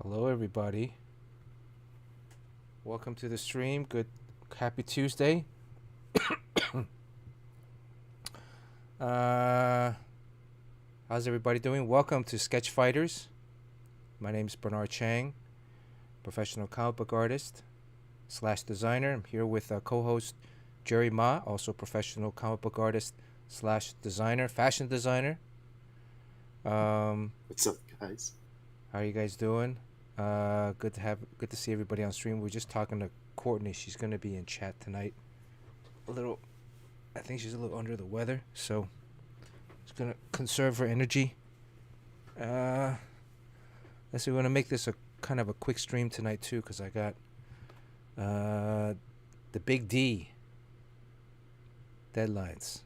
Hello, everybody. Welcome to the stream. Happy Tuesday. uh, how's everybody doing? Welcome to Sketch Fighters. My name is Bernard Chang, professional comic book artist / designer. I'm here with co-host Jerry Ma, also professional comic book artist / designer, fashion designer. What's up, guys? How are you guys doing? Good to see everybody on stream. We're just talking to Courtney. She's gonna be in chat tonight. I think she's a little under the weather, so she's gonna conserve her energy. Let's see. We're gonna make this a kind of a quick stream tonight too, because I got the Big D deadlines.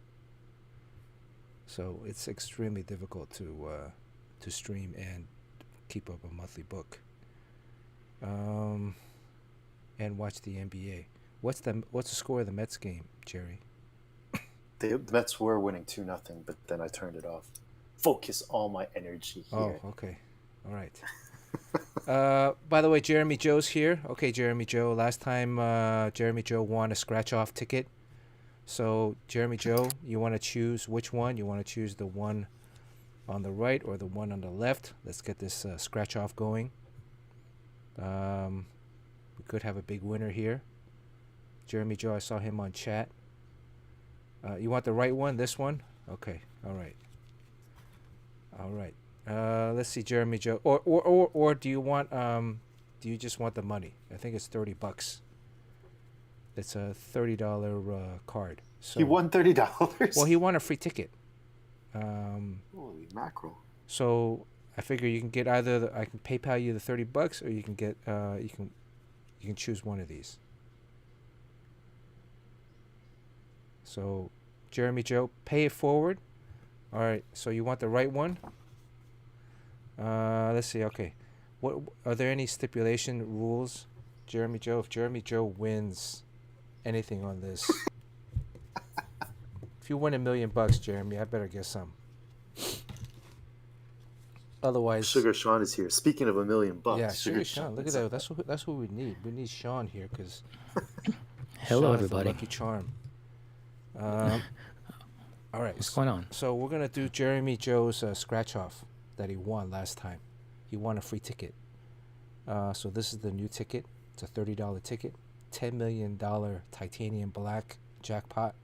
So it's extremely difficult to stream and keep up a monthly book. And watch the NBA. What's the score of the Mets game, Jerry? The Mets were winning 2-0, but then I turned it off. Focus all my energy here. Oh, okay. All right. By the way, Jeremy Joe's here. Okay, Jeremy Joe. Last time Jeremy Joe won a scratch-off ticket. So, Jeremy Joe, you want to choose which one? You want to choose the one on the right or the one on the left? Let's get this scratch-off going. We could have a big winner here. Jeremy Joe, I saw him on chat. You want the right one? This one? Okay. All right. All right. Let's see, Jeremy Joe. Or do you want do you just want the money? I think it's $30. It's a $30 card. So He won $30. Well, he won a free ticket. Holy mackerel! So I figure you can get either I can PayPal you the $30, or you can get you can choose one of these. So, Jeremy Joe, pay it forward. All right. So you want the right one? Let's see. Okay. What are there any stipulation rules, Jeremy Joe? If Jeremy Joe wins anything on this, if you win $1 million, Jeremy, I better get some. Otherwise, Sugar Sean is here. Speaking of $1 million, yeah, Sugar Sean. Look at that. That's what we need. We need Sean here because hello, Sean everybody. Lucky Charm. All right. What's going on? So we're gonna do Jeremy Joe's scratch off that he won last time. He won a free ticket. So this is the new ticket. It's a $30 ticket. $10 million titanium black jackpot.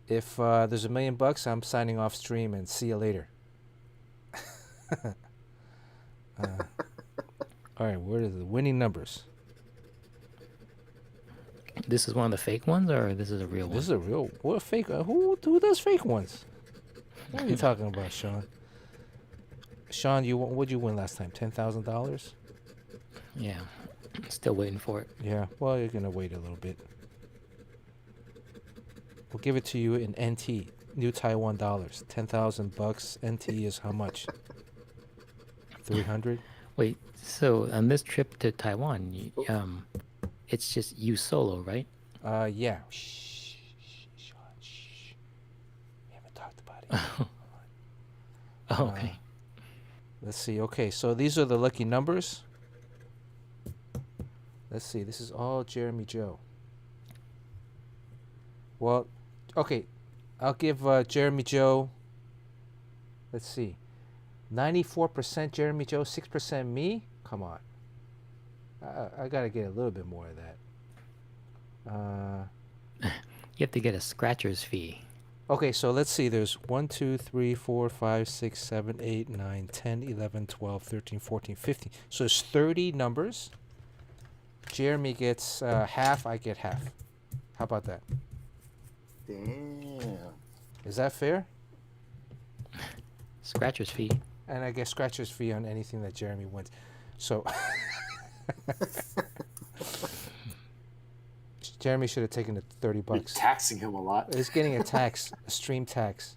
If there's $1 million, I'm signing off stream and see you later. All right, what are the winning numbers? This is one of the fake ones, or this is a real one? This is a real. What a fake? Who does fake ones? What are you talking about, Sean? Sean, what'd you win last time? $10,000? Yeah, still waiting for it. Yeah. Well, you're gonna wait a little bit. We'll give it to you in NT, New Taiwan dollars. $10,000 NT is how much? 300. Wait, so on this trip to Taiwan, it's just you solo, right? Yeah. Shh, Sean, shh. We haven't talked about it. Oh, okay. Let's see. Okay, so these are the lucky numbers. Let's see. This is all Jeremy Joe. Well, okay. I'll give Jeremy Joe. Let's see. 94% Jeremy Joe, 6% me. Come on. I gotta get a little bit more of that. You have to get a scratcher's fee. Okay, so let's see. There's 1, 2, 3, 4, 5, 6, 7, 8, 9, 10, 11, 12, 13, 14, 15. So there's 30 numbers. Jeremy gets half, I get half. How about that? Damn. Is that fair? Scratcher's fee. And I get scratcher's fee on anything that Jeremy wins. So Jeremy should have taken the $30. You're taxing him a lot. He's getting a tax, a stream tax.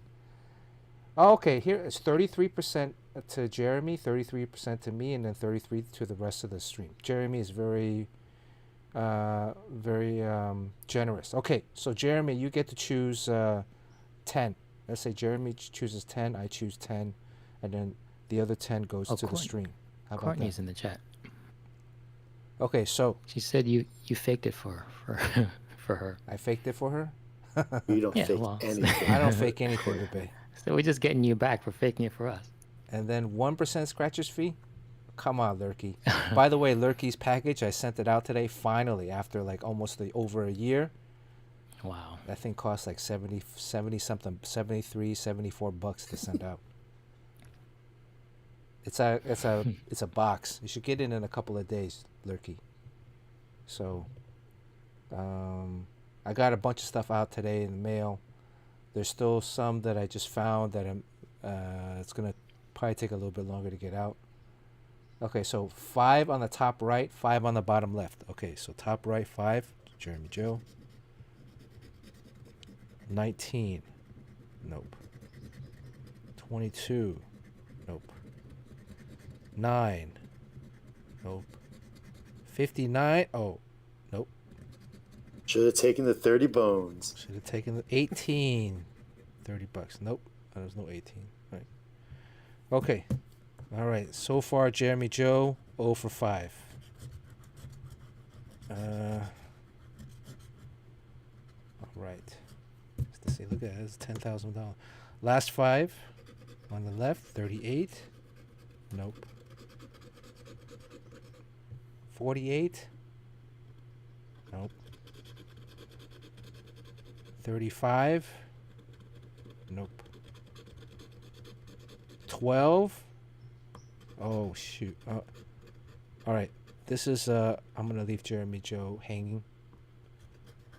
Oh, okay, here it's 33% to Jeremy, 33% to me, and then 33% to the rest of the stream. Jeremy is very generous. Okay, so Jeremy, you get to choose 10. Let's say Jeremy chooses 10, I choose 10, and then The other 10 goes Oh, to the stream. How about Courtney's that? in the chat. Okay, so She said you faked it for for her. I faked it for her. You don't Yeah, fake well, anything. I don't fake anything, Courtney. Bebe. so we're just getting you back for faking it for us. And then 1% scratcher's fee? Come on, Lurky. By the way, Lurky's package, I sent it out today, finally, after like almost over a year. Wow. That thing cost like 70 something, 73, 74 bucks to send out. It's a box. You should get it in a couple of days, Lurky. So, I got a bunch of stuff out today in the mail. There's still some that I just found that it's gonna probably take a little bit longer to get out. Okay, so 5 on the top right, 5 on the bottom left. Okay, so top right 5, Jeremy Joe. 19, nope. 22, nope. 9, nope. 59, oh, nope. Should have taken the 30 bones. Should have taken the 18, 30 bucks. Nope, there's no 18. All right. Okay, all right. So far, Jeremy Joe, 0 for 5. All right. Let's see. Look at that. That's $10,000. Last 5 on the left. 38. Nope. 48. Nope. 35. Nope. 12. Oh shoot. All right. This is I'm gonna leave Jeremy Joe hanging.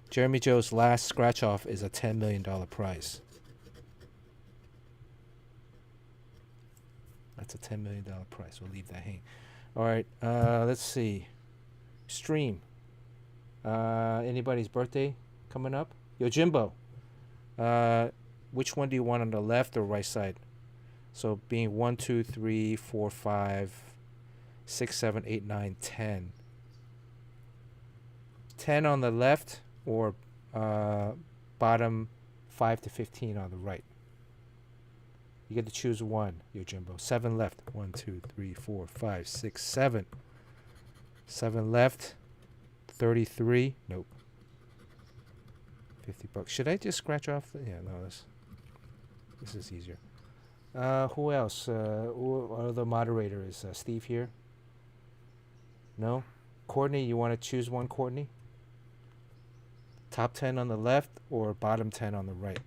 Jeremy Joe's last scratch off is a $10 million prize. That's a $10 million prize. We'll leave that hanging. All right. Let's see. Stream. Anybody's birthday coming up? Yo, Jimbo. Which one do you want on the left or right side? So being 1, 2, 3, 4, 5, 6, 7, 8, 9, 10. 10 on the left or bottom 5 to 15 on the right. You get to choose one, yo Jimbo. 7 left. 1, 2, 3, 4, 5, 6, 7. 7 left. 33. Nope. 50 bucks. Should I just scratch off? Yeah, no, this is easier. Who else? The moderator is Steve here. No? Courtney, you want to choose one, Courtney? Top 10 on the left or bottom 10 on the right?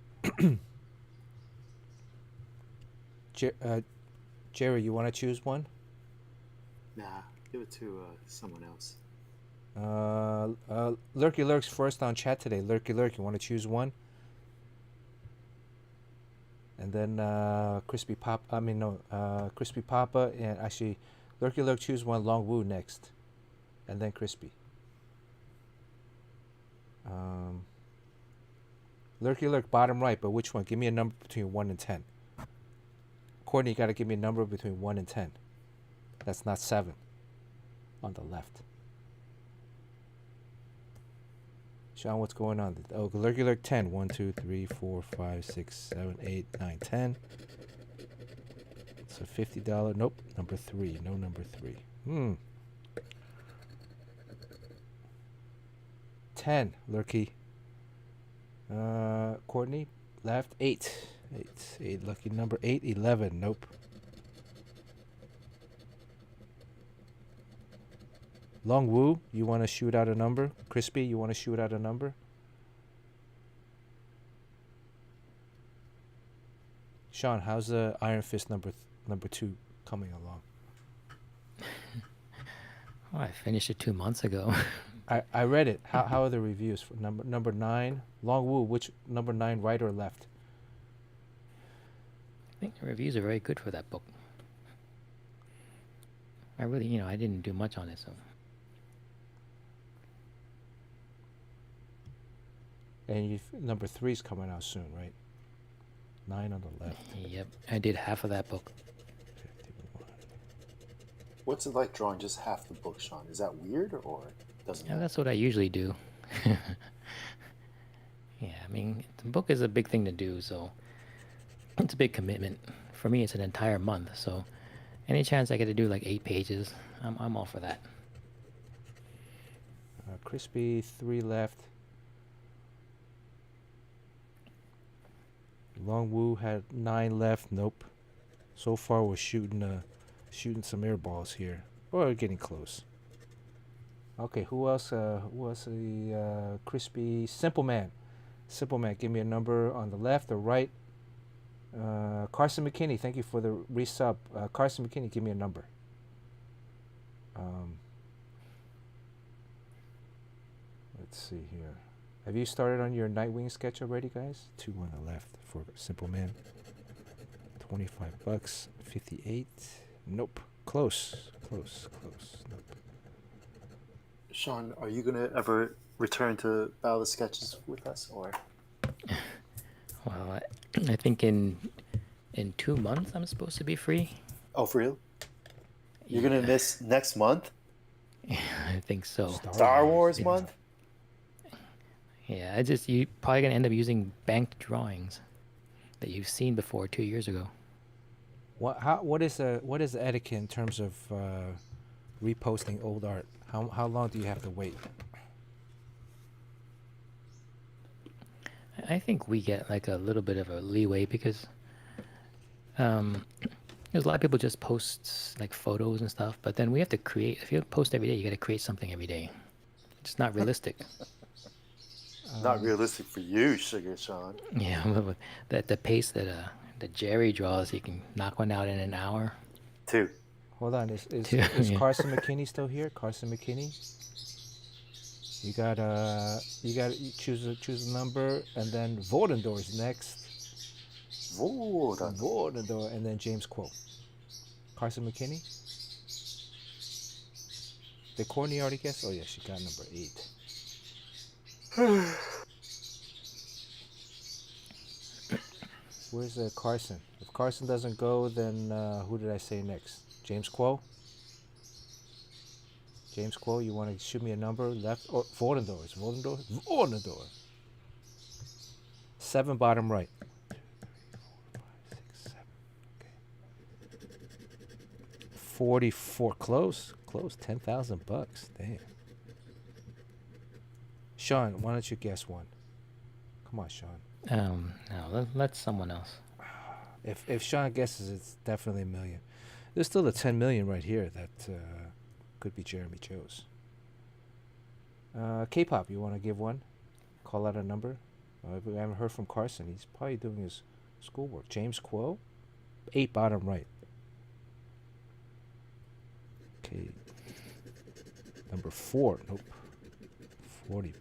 Jerry, you want to choose one? Nah, give it to someone else. Lurky Lurk's first on chat today. Lurky Lurk, you want to choose one? And then Crispy Papa, Crispy Papa, and actually, Lurky Lurk choose one, Long Woo next. And then Crispy. Lurky Lurk, bottom right, but which one? Give me a number between 1 and 10. Courtney, you got to give me a number between 1 and 10. That's not 7 on the left. Sean, what's going on? Oh, Lurky Lurk 10. 1, 2, 3, 4, 5, 6, 7, 8, 9, 10. So $50. Nope. Number 3. No number 3. 10. Lurky. Courtney, left. 8. 8. Lucky number 8. 11. Nope. Long Woo, you want to shoot out a number? Crispy, you want to shoot out a number? Sean, how's the Iron Fist number 2 coming along? Oh, I finished it 2 months ago. I read it. How are the reviews for number 9? Long Woo, which number 9, right or left? I think the reviews are very good for that book. I really, I didn't do much on it, so. And number 3's coming out soon, right? 9 on the left. Yep, I did half of that book. 51. What's it like drawing just half the book, Sean? Is that weird or doesn't Yeah, matter? that's what I usually do. Yeah, I mean, the book is a big thing to do, so it's a big commitment. For me, it's an entire month, so Any chance I get to do like 8 pages? I'm all for that. Crispy, 3 left. Long Wu had 9 left. Nope. So far, we're shooting some air balls here. Or we're getting close. Okay, who else? Who else? Crispy Simple Man. Simple Man, give me a number on the left or right. Carson McKinney, thank you for the resub. Carson McKinney, give me a number. Let's see here. Have you started on your Nightwing sketch already, guys? 2 on the left for Simple Man. $25. 58. Nope. Close. Close. Close. Nope. Sean, are you gonna ever return to Battle of the Sketches with us, or? Well, I think in 2 months I'm supposed to be free. Oh, for real? You're gonna miss next month? I think so. Star Wars Yeah. month? Yeah, you probably gonna end up using banked drawings that you've seen before 2 years ago. What is the etiquette in terms of reposting old art? How long do you have to wait? I think we get like a little bit of a leeway because there's a lot of people just post like photos and stuff, but then we have to create. If you post every day, you got to create something every day. It's not realistic. Not realistic for you, Sugar Sean. Yeah, but the pace that Jerry draws, he can knock one out in an hour. 2. Hold on, is Yeah. Carson McKinney still here? Carson McKinney. You choose a number, and then Vordendor is next. Vordendor, and then James Quo. Carson McKinney. Did Courtney already guess? Oh yeah, she got number 8. Where's Carson? If Carson doesn't go, then who did I say next? James Quo? James Quo, you want to shoot me a number? Left or Vordendor? Is Vordendor? Vordendor. 7 bottom right. 2, 3, 4, 5, 6, 7. Okay. 44. Close. Close. $10,000. Damn. Sean, why don't you guess one? Come on, Sean. No, let someone else. If Sean guesses, it's definitely $1 million. There's still the 10 million right here that could be Jeremy Joe's. K-pop, you want to give one? Call out a number. We haven't heard from Carson. He's probably doing his schoolwork. James Quo, 8 bottom right. Okay. Number 4. Nope. $40.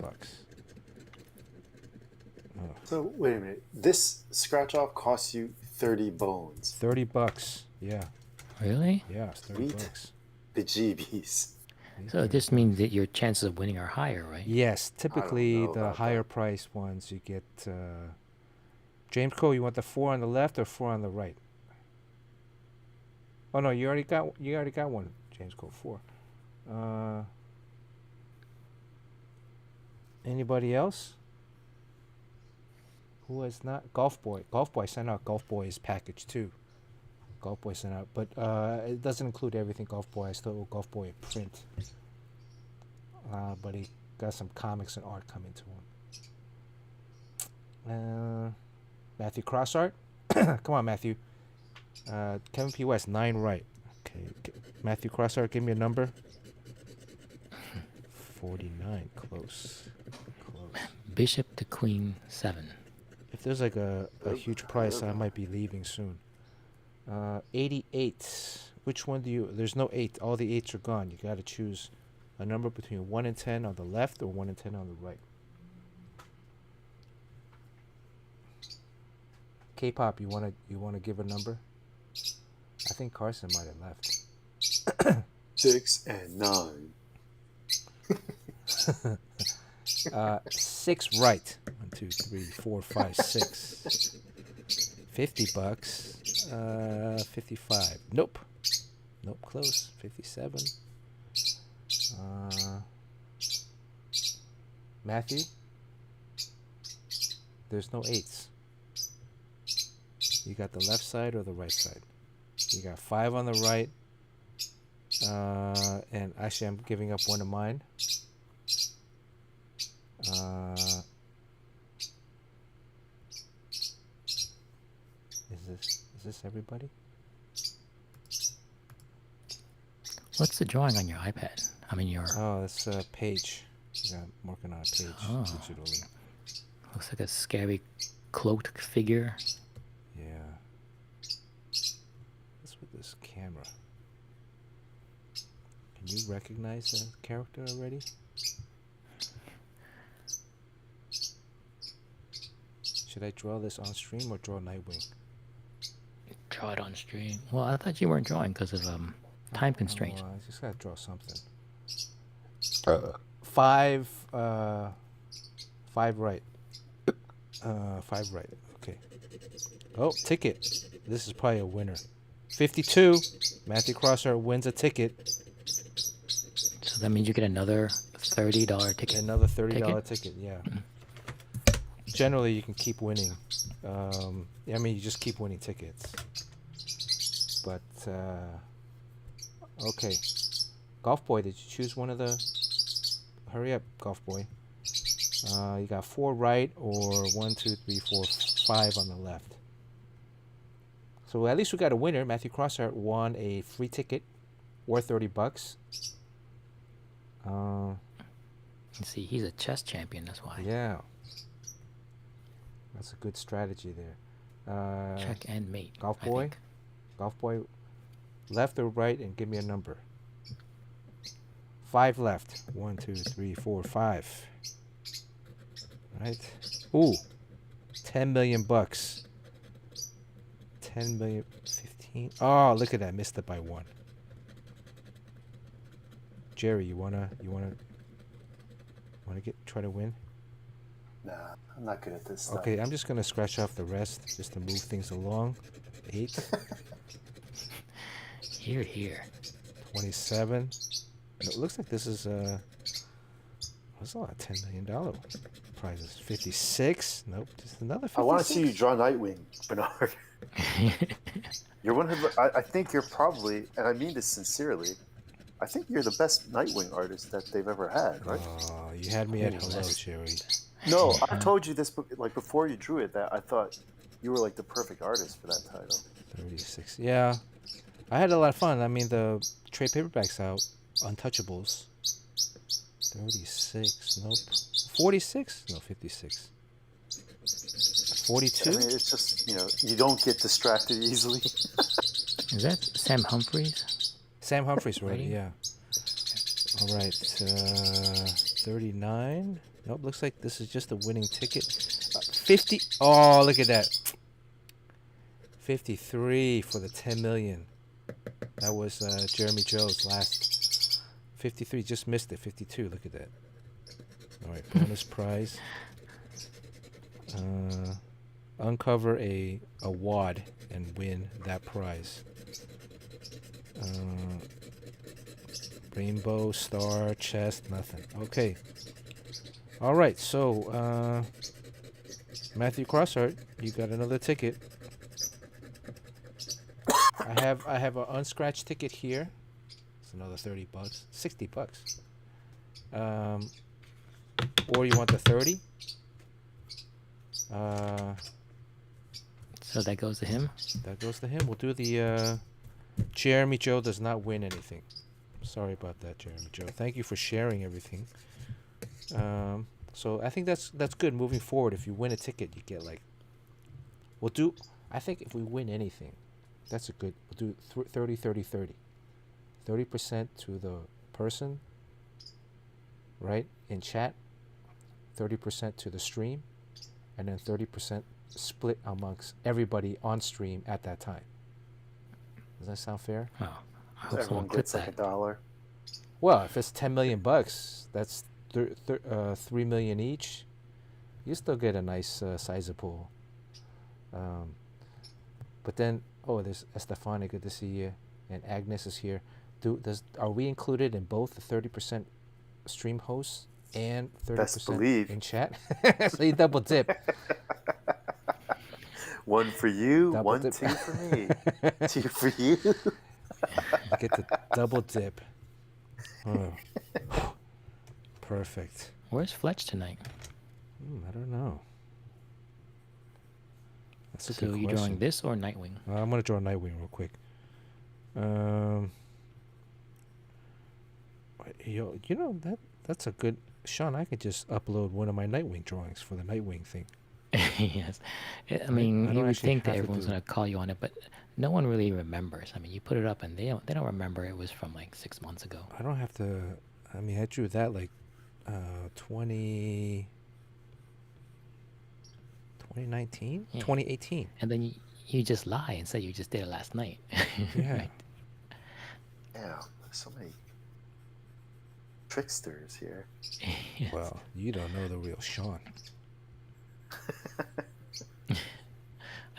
Oh. So wait a minute. This scratch off costs you 30 bones. $30. Yeah. Really? Yeah, it's $30. Sweet. Bejeebies. So it just means that your chances of winning are higher, right? Yes, typically know the about higher that. price ones you get. James Cole, you want the 4 on the left or 4 on the right? Oh no, you already got one. James Cole 4. Anybody else? Who has not? Golf Boy. Golf Boy sent out Golf Boy's package too. Golf Boy sent out, but it doesn't include everything. Golf Boy, I still owe Golf Boy a print. But he got some comics and art coming to him. Matthew Crossart. Come on, Matthew. Kevin P. West, 9 right. Okay. Matthew Crossart, give me a number. 49. Close. Close. Bishop to Queen 7. If there's like a huge price, I might be leaving soon. 88. Which one do you... There's no 8. All the 8s are gone. You got to choose a number between 1 and 10 on the left or 1 and 10 on the right. K-pop, you wanna give a number? I think Carson might have left. 6 and 9. 6 right. 1, 2, 3, 4, 5, 6. $50. 55. Nope. Nope. Close. 57. Matthew. There's no 8s. You got the left side or the right side? You got 5 on the right. And actually, I'm giving up one of mine. Is this everybody? What's the drawing on your iPad? I mean, your... Oh, that's a page. Yeah, I'm working on a page digitally. Looks like a scary cloaked figure. Yeah. What's with this camera? Can you recognize the character already? Should I draw this on stream or draw Nightwing? Draw it on stream. Well, I thought you weren't drawing because of time constraints. I just gotta draw something. 5 right. 5 right. Okay. Oh, ticket. This is probably a winner. 52. Matthew Crosshart wins a ticket. So that means you get another $30 ticket. Another $30 ticket, yeah. Generally, you can keep winning. I mean, you just keep winning tickets. But, okay. Golf Boy, did you choose one of the... Hurry up, Golf Boy. You got 4 right or 1, 2, 3, 4, 5 on the left. So at least we got a winner. Matthew Crosshart won a free ticket worth $30. You see, he's a chess champion, that's why. Yeah. That's a good strategy there. Check and mate. Golf Boy? Golf Boy, left or right, and give me a number. 5 left. 1, 2, 3, 4, 5. Right. Ooh. 10 million bucks. 10 million. 15. Oh, look at that. Missed it by 1. Jerry, you wanna try to win? Nah, I'm not good at this stuff. Okay, I'm just gonna scratch off the rest just to move things along. 8. Here, here. 27. It looks like this is what's a lot of $10 million prizes. 56. Nope, just another 56. I want to see you draw Nightwing, Bernard. You're one of the, I think you're probably, and I mean this sincerely, I think you're the best Nightwing artist that they've ever had, right? Oh, you had me at hello, Jerry. No, I told you this like before you drew it that I thought you were like the perfect artist for that title. 36. Yeah, I had a lot of fun. I mean, the trade paperbacks out, Untouchables. 36. Nope. 46. No, 56. 42. I mean, it's just, you don't get distracted easily. Is that Sam Humphries? Sam Humphries, right? Yeah. All right. 39. Nope. Looks like this is just a winning ticket. 50. Oh, look at that. 53 for the 10 million. That was Jeremy Joe's last. 53. Just missed it. 52. Look at that. All right. Bonus prize. Uncover a wad and win that prize. Rainbow, star, chest, nothing. Okay. All right. So, Matthew Crosshart, you got another ticket. I have an unscratched ticket here. It's another $30, $60. Or you want the 30? So that goes to him? That goes to him. We'll do the Jeremy Joe does not win anything. Sorry about that, Jeremy Joe. Thank you for sharing everything. So I think that's good moving forward. If you win a ticket, you get like... We'll do... I think if we win anything, that's a good... We'll do 30, 30, 30. 30% to the person, right, in chat. 30% to the stream. And then 30% split amongst everybody on stream at that time. Does that sound fair? Oh, I hope Everyone gets like $1. Well, if it's 10 million bucks, that's 3 million each. You still get a nice sizable. But then, oh, there's Estefania. Good to see you, and Agnes is here. Are we included in both the 30% stream hosts and 30% in chat? So you double dip. One for you, Double one, dip. 2 for me. 2 for you. Get the double dip. Oh. Perfect. Where's Fletch tonight? I don't know. That's a So good you question. drawing this or Nightwing? I'm gonna draw Nightwing real quick. You know that's a good. Sean, I could just upload one of my Nightwing drawings for the Nightwing thing. Yes. I I mean, don't you would actually think that have to everyone's do- gonna call you on it, but no one really remembers. I mean, you put it up and they don't remember it was from like 6 months ago. I don't have to. I mean, I drew that like 2019, Yeah. 2018. And then you just lie and say you just did it last night. Yeah. Right. Yeah, there's so many tricksters here. Yes. Well, you don't know the real Sean.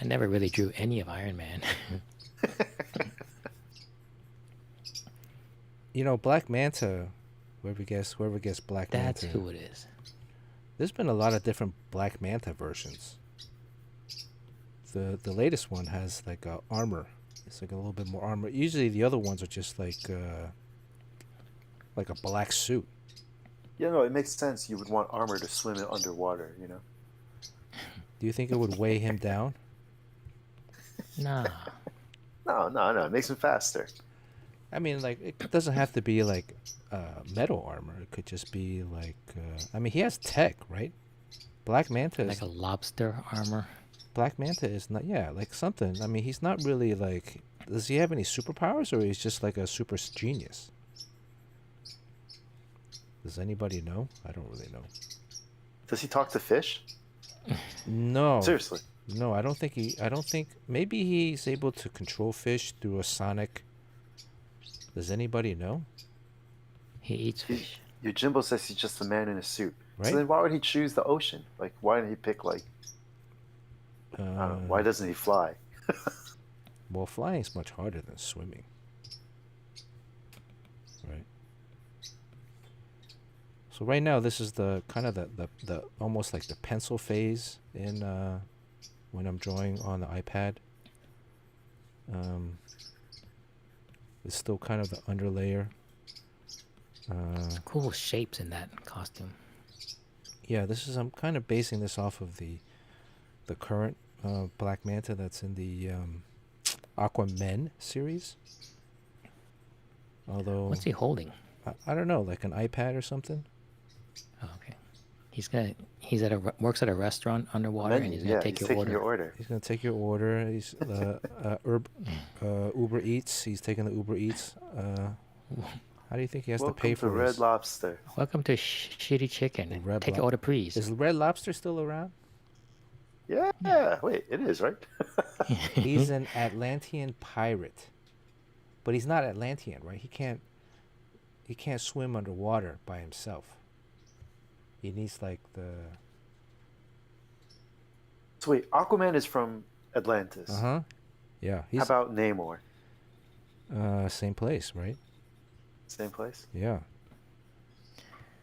I never really drew any of Iron Man. You know, Black Manta. Whoever gets Black That's Manta. who it is. There's been a lot of different Black Manta versions. The latest one has like armor. It's like a little bit more armor. Usually the other ones are just like a black suit. Yeah, no, it makes sense. You would want armor to swim in underwater, you know? Do you think it would weigh him down? Nah. No, it makes him faster. I mean, like, it doesn't have to be like metal armor. It could just be like, I mean, he has tech, right? Black Manta is Like a lobster armor. Black Manta is not, yeah, like something. I mean, he's not really like. Does he have any superpowers, or he's just like a super genius? Does anybody know? I don't really know. Does he talk to fish? No. Seriously. No, I don't think he. I don't think. Maybe he's able to control fish through a sonic. Does anybody know? He eats fish. Yojimbo says he's just a man in a suit. Right. So then why would he choose the ocean? Like, why didn't he pick, like, I don't know, why doesn't he fly? Well, flying's much harder than swimming. Right. So right now, this is the kind of the almost like the pencil phase in when I'm drawing on the iPad. It's still kind of the underlayer. Cool shapes in that costume. Yeah, I'm kind of basing this off of the current Black Manta that's in the Aquaman series. Although What's he holding? I don't know, like an iPad or something. Oh, okay. He's works at a restaurant underwater, and he's gonna take your order. Your order. He's gonna take your order. He's Uber Eats. He's taking the Uber Eats. How do you think he has to pay for Red this? Lobster. Welcome to Shitty Chicken. Red Take your order, please. Is Red Lobster still around? Yeah, wait, it is, right? He's an Atlantean pirate, but he's not Atlantean, right? He can't swim underwater by himself. He needs like the. So wait, Aquaman is from Atlantis. Yeah. How about Namor? Same place, right? Same place? Yeah.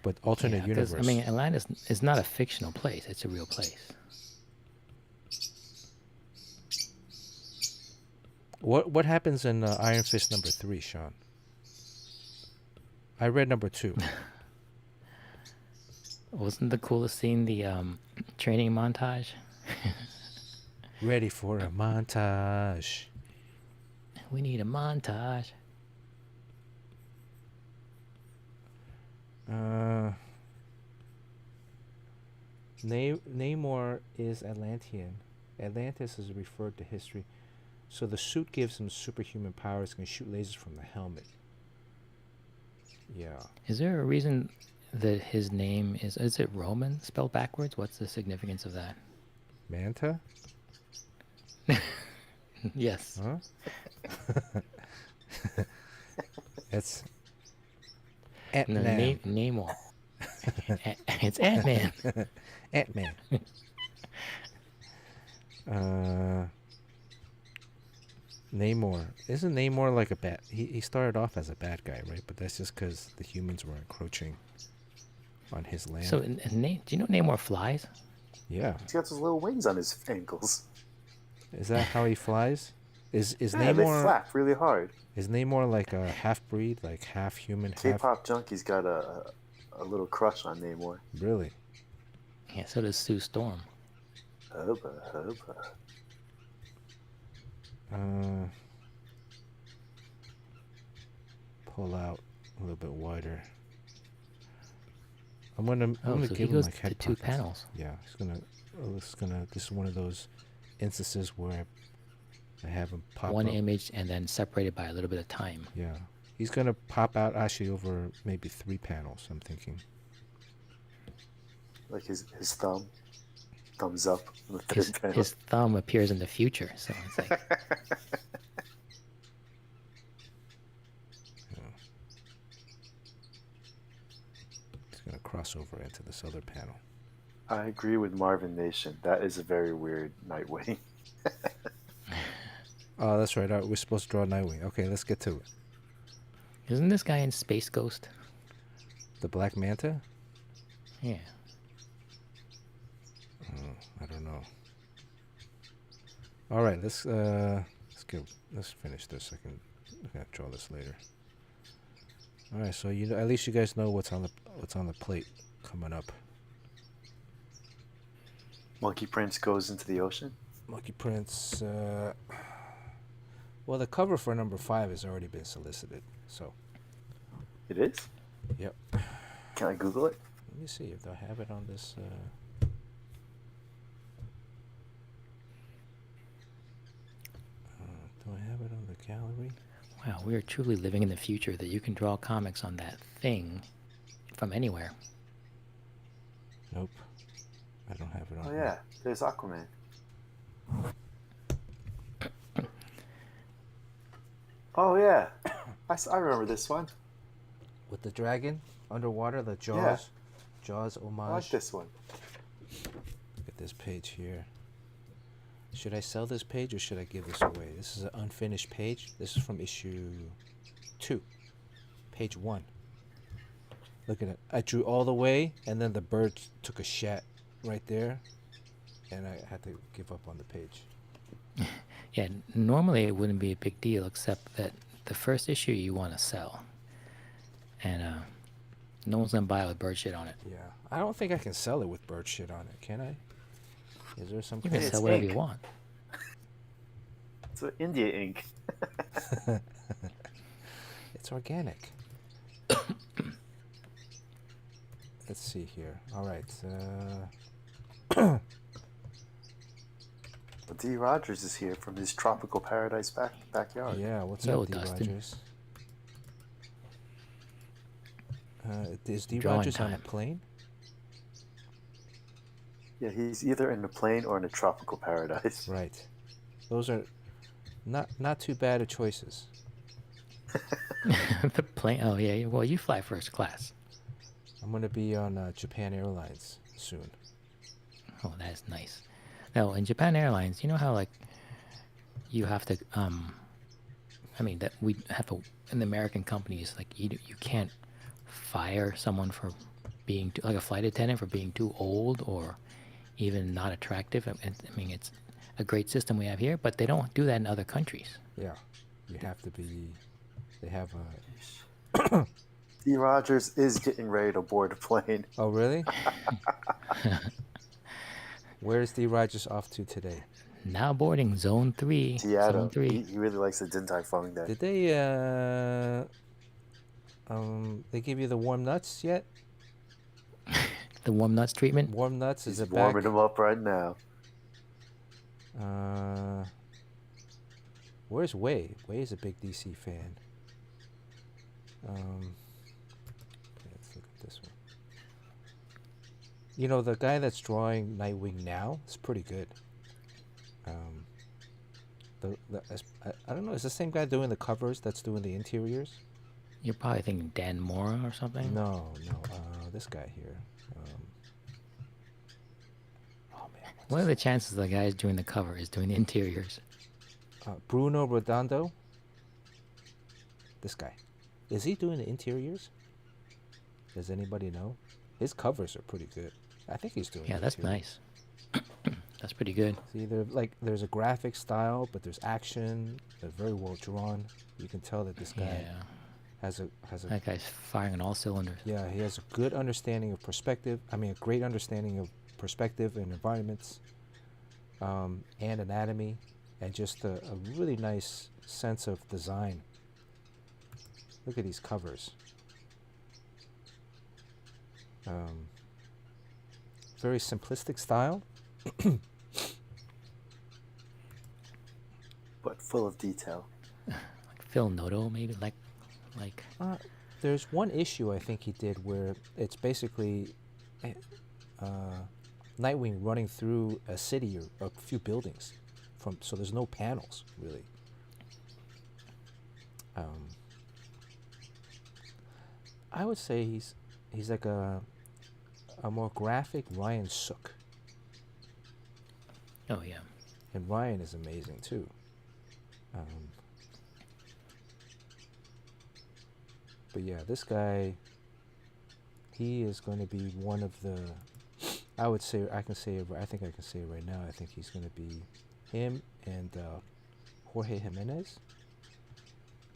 But alternate universe. I mean, Atlantis is not a fictional place; it's a real place. What happens in Iron Fist #3, Sean? I read #2. Wasn't the coolest scene the training montage? Ready for a montage. We need a montage. Namor is Atlantean. Atlantis is referred to history. So the suit gives him superhuman powers, can shoot lasers from the helmet. Yeah. Is there a reason that his name is it Roman spelled backwards? What's the significance of that? Manta? Yes. Huh? It's No, Ant-Man. Namor. It's Ant-Man. Ant-Man. Namor. Isn't Namor like a bad... He started off as a bad guy, right? But that's just because the humans were encroaching on his land. So, do you know Namor flies? Yeah. He's got those little wings on his ankles. Is that how he flies? Is Yeah, they Namor flap really hard. is Namor like a half breed, like half human, half K-pop junkies got a little crush on Namor. really? Yeah, so does Sue Storm. Hubba, hubba. Pull out a little bit wider. I'm gonna Oh, so he give him goes like to head two pockets. panels. Yeah, he's gonna. This is one of those instances where I have him pop One up. image and then separated by a little bit of time. Yeah, he's gonna pop out actually over maybe 3 panels. I'm thinking. Like his thumbs up on the third His panel. his thumb appears in the future, so it's like He's gonna cross over into this other panel. I agree with Marvin Nation. That is a very weird Nightwing. Oh, that's right. We're supposed to draw Nightwing. Okay, let's get to it. isn't this guy in Space Ghost? The Black Manta? Yeah. I don't know. All right, let's finish this. I can draw this later. All right, so at least you guys know what's on the plate coming up. Monkey Prince goes into the ocean. Monkey Prince. Well, the cover for number 5 has already been solicited. So. It is? Yep. Can I Google it? Let me see if I have it on this. Do I have it on the gallery? Wow, we are truly living in the future that you can draw comics on that thing from anywhere. Nope. I don't have it on. Oh here. yeah, there's Aquaman. Oh yeah, I remember this one. With the dragon underwater, the Jaws. Yeah. Jaws homage. I like this one. Look at this page here. Should I sell this page or should I give this away? This is an unfinished page. This is from issue 2, page 1. Look at it. I drew all the way, and then the bird took a shat right there, and I had to give up on the page. Yeah, normally it wouldn't be a big deal, except that the first issue you want to sell. And no one's going to buy it with bird shit on it. Yeah. I don't think I can sell it with bird shit on it, can I? Is there some You kind can It's sell whatever ink. you want. It's India ink. It's organic. Let's see here. All right. D. Rogers is here from his tropical paradise backyard. Yeah, what's Yo, up, D. Dustin. Rogers? Is D. Drawing Rogers on a time. plane? Yeah, he's either in the plane or in a tropical paradise. Right. Those are not too bad of choices. The plane. Oh yeah. Well, you fly first class. I'm gonna be on Japan Airlines soon. Oh, that's nice. Now, in Japan Airlines, you know how like you have to I mean that we have in the American companies, like you can't fire someone for being like a flight attendant for being too old or even not attractive. I mean, it's a great system we have here, but they don't do that in other countries. Yeah, you have to be. They have a. D. Rogers is getting ready to board a plane. Oh really? Where is D. Rogers off to today? Now boarding Zone 3. Seattle. Zone 3. He really likes the Din Tai Fung there. Did they give you the warm nuts yet? The warm nuts treatment. Warm nuts He's is it warming back? him up right now. Where's Wei? Wei is a big DC fan. Okay, let's look at this one. You know, the guy that's drawing Nightwing now is pretty good. I don't know, is the same guy doing the covers that's doing the interiors? You're probably thinking Dan Mora or something. No, this guy here. Oh man, What are the chances the guy doing the cover is doing the interiors? Bruno Redondo. This guy. Is he doing the interiors? Does anybody know? His covers are pretty good. I think he's doing Yeah, the that's interiors. nice. That's pretty good. See, there's a graphic style, but there's action. They're very well drawn. You can tell that this guy Yeah. has a That guy's firing on all cylinders. yeah, he has a good understanding of perspective. I mean, a great understanding of perspective and environments, and anatomy, and just a really nice sense of design. Look at these covers. Very simplistic style. But full of detail. Like Phil Noto, maybe like There's one issue I think he did where it's basically Nightwing running through a city or a few buildings, so there's no panels really. I would say he's like a more graphic Ryan Sook, oh yeah. and Ryan is amazing too. But yeah, this guy, he is going to be one of the. I would say I think I can say it right now. I think he's going to be him and Jorge Jimenez.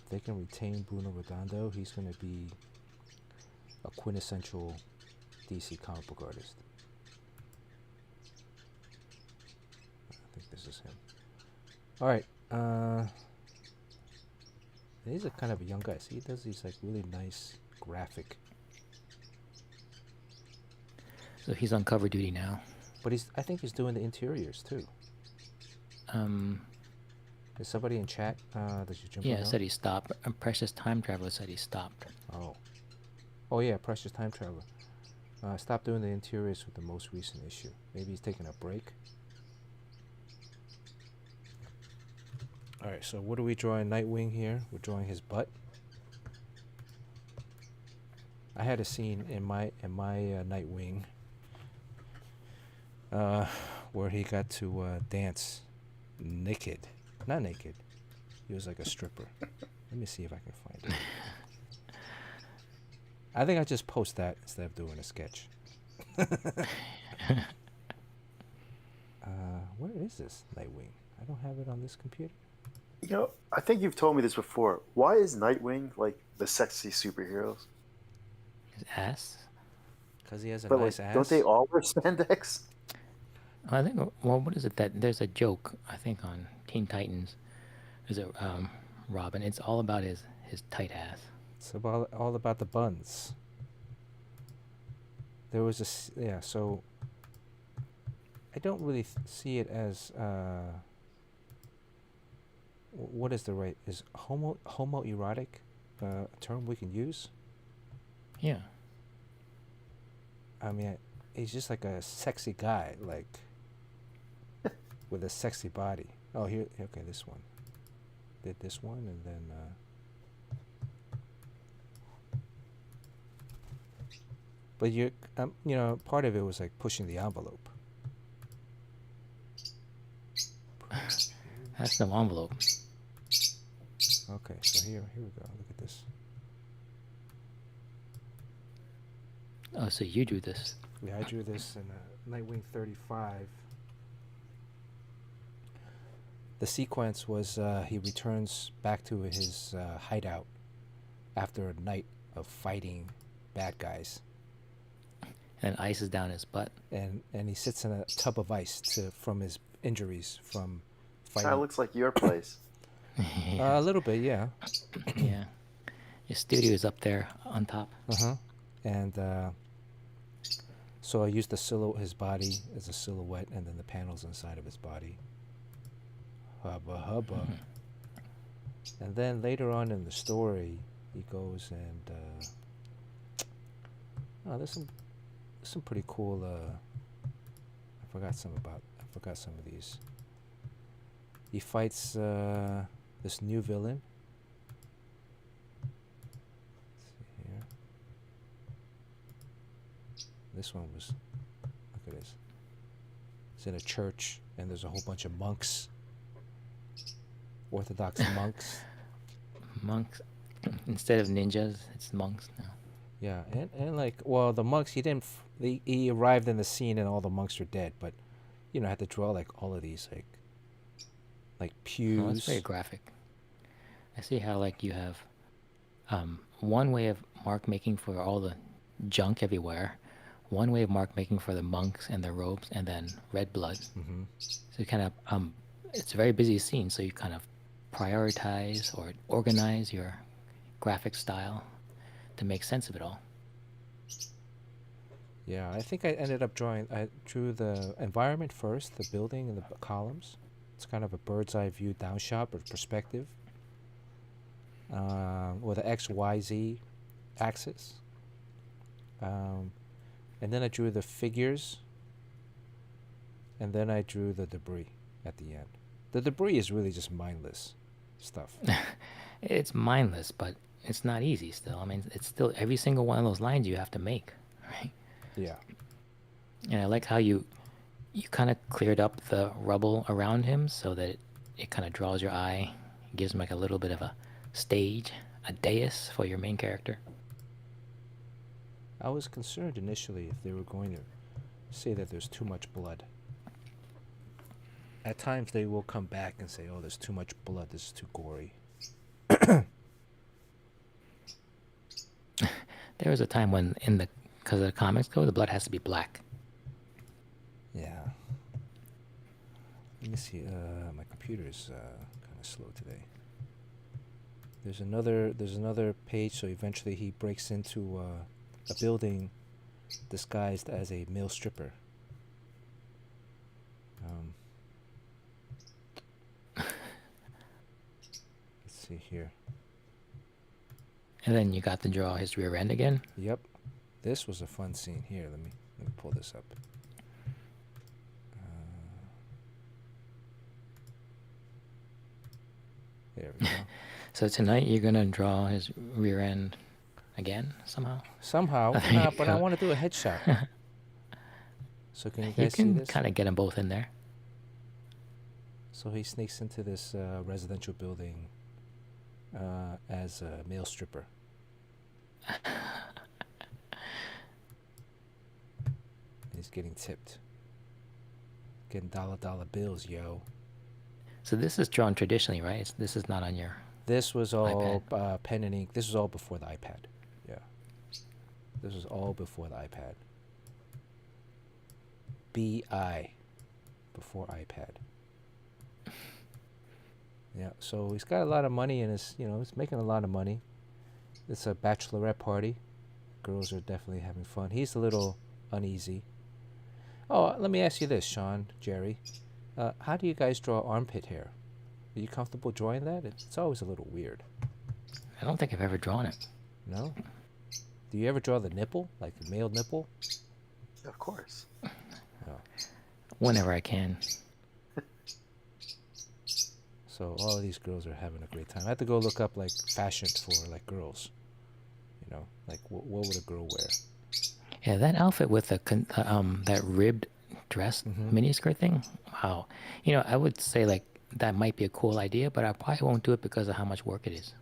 If they can retain Bruno Redondo, he's going to be a quintessential DC comic book artist. I think this is him. All right. He's a kind of a young guy. See, he does these like really nice graphic. So he's on cover duty now. But I think he's doing the interiors too. Is somebody in chat? Did you jump? Yeah, said he stopped. Precious Time Traveler said he stopped. Oh yeah, Precious Time Traveler. Stopped doing the interiors with the most recent issue. Maybe he's taking a break. All right, so what are we drawing? Nightwing here. We're drawing his butt. I had a scene in my Nightwing where he got to dance naked. Not naked. He was like a stripper. Let me see if I can find it. I think I just post that instead of doing a sketch. Where is this Nightwing? I don't have it on this computer. You know, I think you've told me this before. Why is Nightwing like the sexy superheroes? His ass? Because he has a But nice like, ass. don't they all wear spandex? I think. Well, what is it that there's a joke I think on Teen Titans? There's a Robin. It's all about his tight ass. It's all about the buns. There was a so I don't really see it as what is the right is homoerotic a term we can use? Yeah. I mean, he's just like a sexy guy, like with a sexy body. Oh, here, okay, this one. Did this one, and then. But you know, part of it was like pushing the envelope. That's no envelope. Okay, so here we go. Look at this. Oh, so you drew this? Yeah, I drew this in Nightwing 35. The sequence was he returns back to his hideout after a night of fighting bad guys. And ice is down his butt. And he sits in a tub of ice from his injuries from fighting. Kind of looks like your place. A little bit, yeah. Yeah. Your studio is up there on top. And so I used his body as a silhouette, and then the panels inside of his body. Hubba hubba. And then later on in the story, he goes and there's some pretty cool. I forgot some of these. He fights this new villain. Let's see here. This one was. Look at this. It's in a church, and there's a whole bunch of monks. Orthodox monks. Monks. Instead of ninjas, it's monks now. Yeah, and like, well, the monks, he arrived in the scene and all the monks are dead, but you know, I had to draw like all of these like Oh, that's very pews. graphic. I see how like you have one way of mark making for all the junk everywhere, one way of mark making for the monks and their robes, and then red blood. Mm-hmm. So you kind of it's a very busy scene, so you kind of prioritize or organize your graphic style to make sense of it all. Yeah, I think I ended up drawing. I drew the environment first, the building and the columns. It's kind of a bird's eye view down shot or perspective, with the X, Y, Z axis. And then I drew the figures, and then I drew the debris at the end. The debris is really just mindless stuff. It's mindless, but it's not easy still. I mean, it's still every single one of those lines you have to make, right? Yeah. And I like how you kind of cleared up the rubble around him so that it kind of draws your eye, gives him like a little bit of a stage, a dais for your main character. I was concerned initially if they were going to say that there's too much blood. At times they will come back and say, oh, there's too much blood, this is too gory. There was a time when because of the comics code, the blood has to be black. Yeah. Let me see. My computer is kind of slow today. There's another page. So eventually he breaks into a building disguised as a male stripper. Let's see here. And then you got to draw his rear end again. Yep. This was a fun scene. Here, let me pull this up. There we go. So tonight you're gonna draw his rear end again somehow. Somehow, There nah, you but I go. want to do a headshot. So can you You guys see can this? kind of get them both in there. So he sneaks into this residential building as a male stripper. He's getting tipped. Getting dollar bills, yo. So this is drawn traditionally, right? This is not on your. This was all pen and ink. This was all before the iPad. Yeah. This was all before the iPad. BI. Before iPad. Yeah, so he's got a lot of money in his, he's making a lot of money. It's a bachelorette party. Girls are definitely having fun. He's a little uneasy. Oh, let me ask you this, Sean, Jerry. How do you guys draw armpit hair? Are you comfortable drawing that? It's always a little weird. I don't think I've ever drawn it. No? Do you ever draw the nipple? Like the male nipple? Of course. No. Whenever I can. So all of these girls are having a great time. I had to go look up like fashion for like girls. Like what would a girl wear? Yeah, that outfit with that ribbed dress miniskirt thing. Wow. I would say like that might be a cool idea, but I probably won't do it because of how much work it is.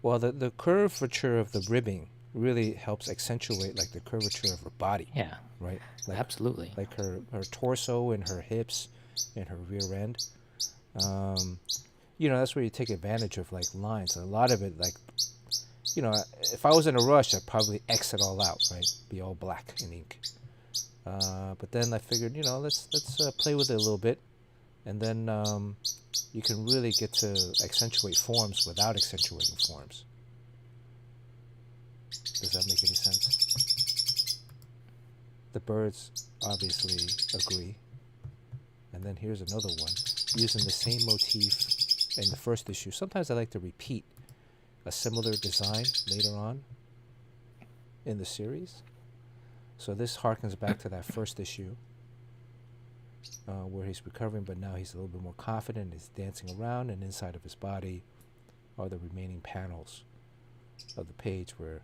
Well, the curvature of the ribbing really helps accentuate like the curvature of her body. Yeah. Right? Like, absolutely. Like her torso and her hips and her rear end. That's where you take advantage of like lines. A lot of it, like, if I was in a rush, I'd probably X it all out, right? Be all black in ink. But then I figured, let's play with it a little bit, and then you can really get to accentuate forms without accentuating forms. Does that make any sense? The birds obviously agree. And then here's another one, using the same motif in the first issue. Sometimes I like to repeat a similar design later on in the series. So this harkens back to that first issue where he's recovering, but now he's a little bit more confident. He's dancing around, and inside of his body are the remaining panels of the page where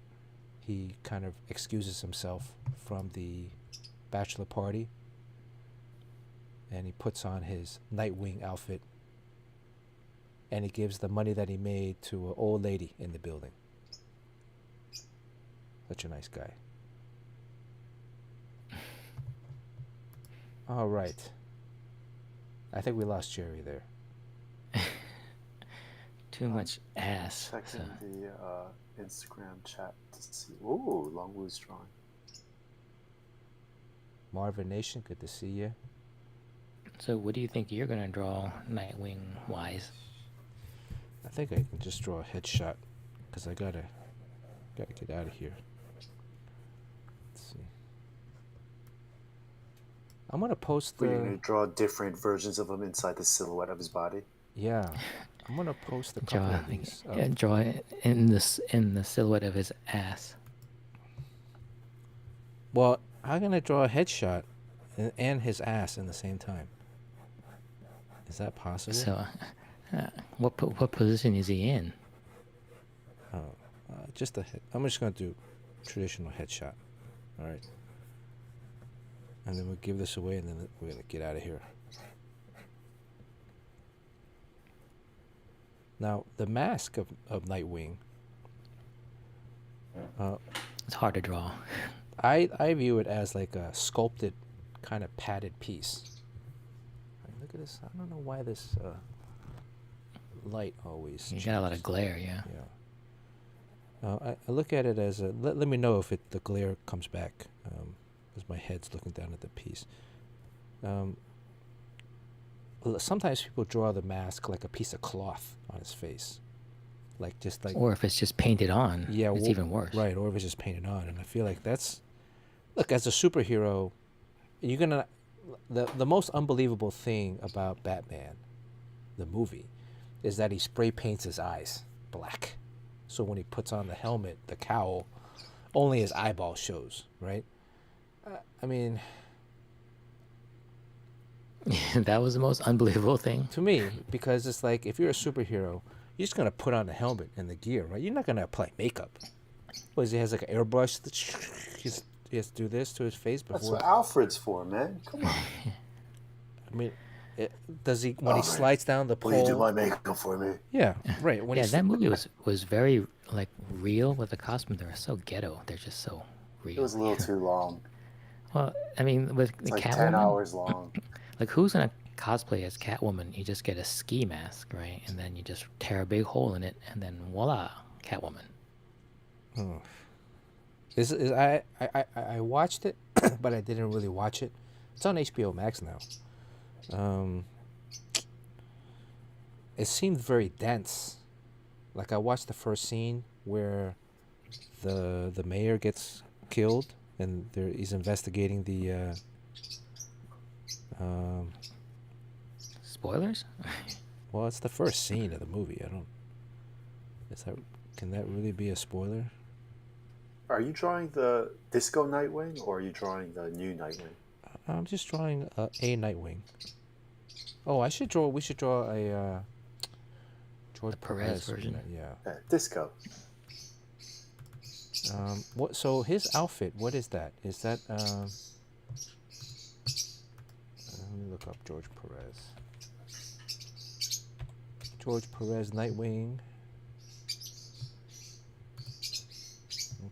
he kind of excuses himself from the bachelor party, and he puts on his Nightwing outfit, and he gives the money that he made to an old lady in the building. Such a nice guy. All right. I think we lost Jerry there. Too much ass. Checking So. the Instagram chat to see. Ooh, Long Wu's drawing. Marvin Nation, good to see you. So what do you think you're gonna draw Nightwing wise? I think I can just draw a headshot because I gotta get out of here. Let's see. I'm gonna post We're the. going to draw different versions of him inside the silhouette of his body. Yeah, I'm gonna post a couple of these. Oh, Yeah, draw it in the silhouette of his ass. well, I'm gonna draw a headshot and his ass in the same time. Is that possible? So, what position is he in? Just a hit. I'm just gonna do traditional headshot. All right. And then we'll give this away, and then we're gonna get out of here. Now, the mask of Nightwing. It's hard to draw. I view it as like a sculpted, kind of padded piece. Look at this. I don't know why this light always. You got a lot of glare, yeah. Yeah. I look at it as a. Let me know if the glare comes back, as my head's looking down at the piece. Sometimes people draw the mask like a piece of cloth on his face, like just like. Or if it's just painted on, Yeah, it's even worse. Right, or if it's just painted on, and I feel like that's. Look, as a superhero, you're gonna. The most unbelievable thing about Batman, the movie, is that he spray paints his eyes black. So when he puts on the helmet, the cowl, only his eyeball shows, right? I mean, That was the most unbelievable thing. to me, because it's like if you're a superhero, you're just gonna put on the helmet and the gear, right? You're not gonna apply makeup. What, he has like an airbrush? He has to do this to his face before. That's what Alfred's for, man. Come on. I mean, does he when he slides down the pole? Will you do my makeup for me? Yeah, right. When Yeah, he that movie was very like real with the costumes. They're so ghetto. They're just so real. It was a little too long. Well, I mean, with the It's like Catwoman, 10 hours long. like who's gonna cosplay as Catwoman? You just get a ski mask, right? And then you just tear a big hole in it, and then voila, Catwoman. Oh. I watched it, but I didn't really watch it. It's on HBO Max now. It seemed very dense. Like I watched the first scene where the mayor gets killed, and he's investigating the. Spoilers? Well, it's the first scene of the movie. I don't. Can that really be a spoiler? Are you drawing the Disco Nightwing or are you drawing the new Nightwing? I'm just drawing a Nightwing. Oh, we should draw a George The Perez version. Yeah. Disco. What? So his outfit. What is that? Is that? Let me look up George Perez. George Perez Nightwing.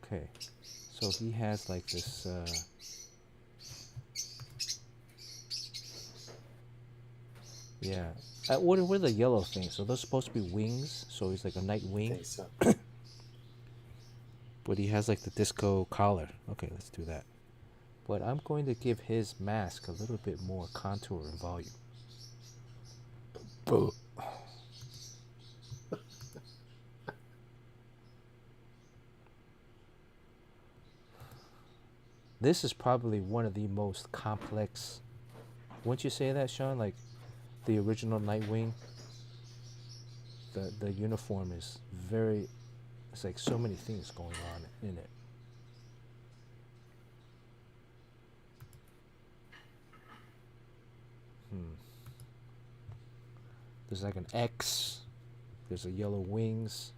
Okay, so he has like this. Yeah. What are the yellow things? So those supposed to be wings. So he's like a night I wing, think so. but he has like the disco collar. Okay, let's do that. But I'm going to give his mask a little bit more contour and volume. This is probably one of the most complex. Wouldn't you say that, Sean? Like the original Nightwing. The uniform is very. It's like so many things going on in it. There's like an X. There's a yellow wings.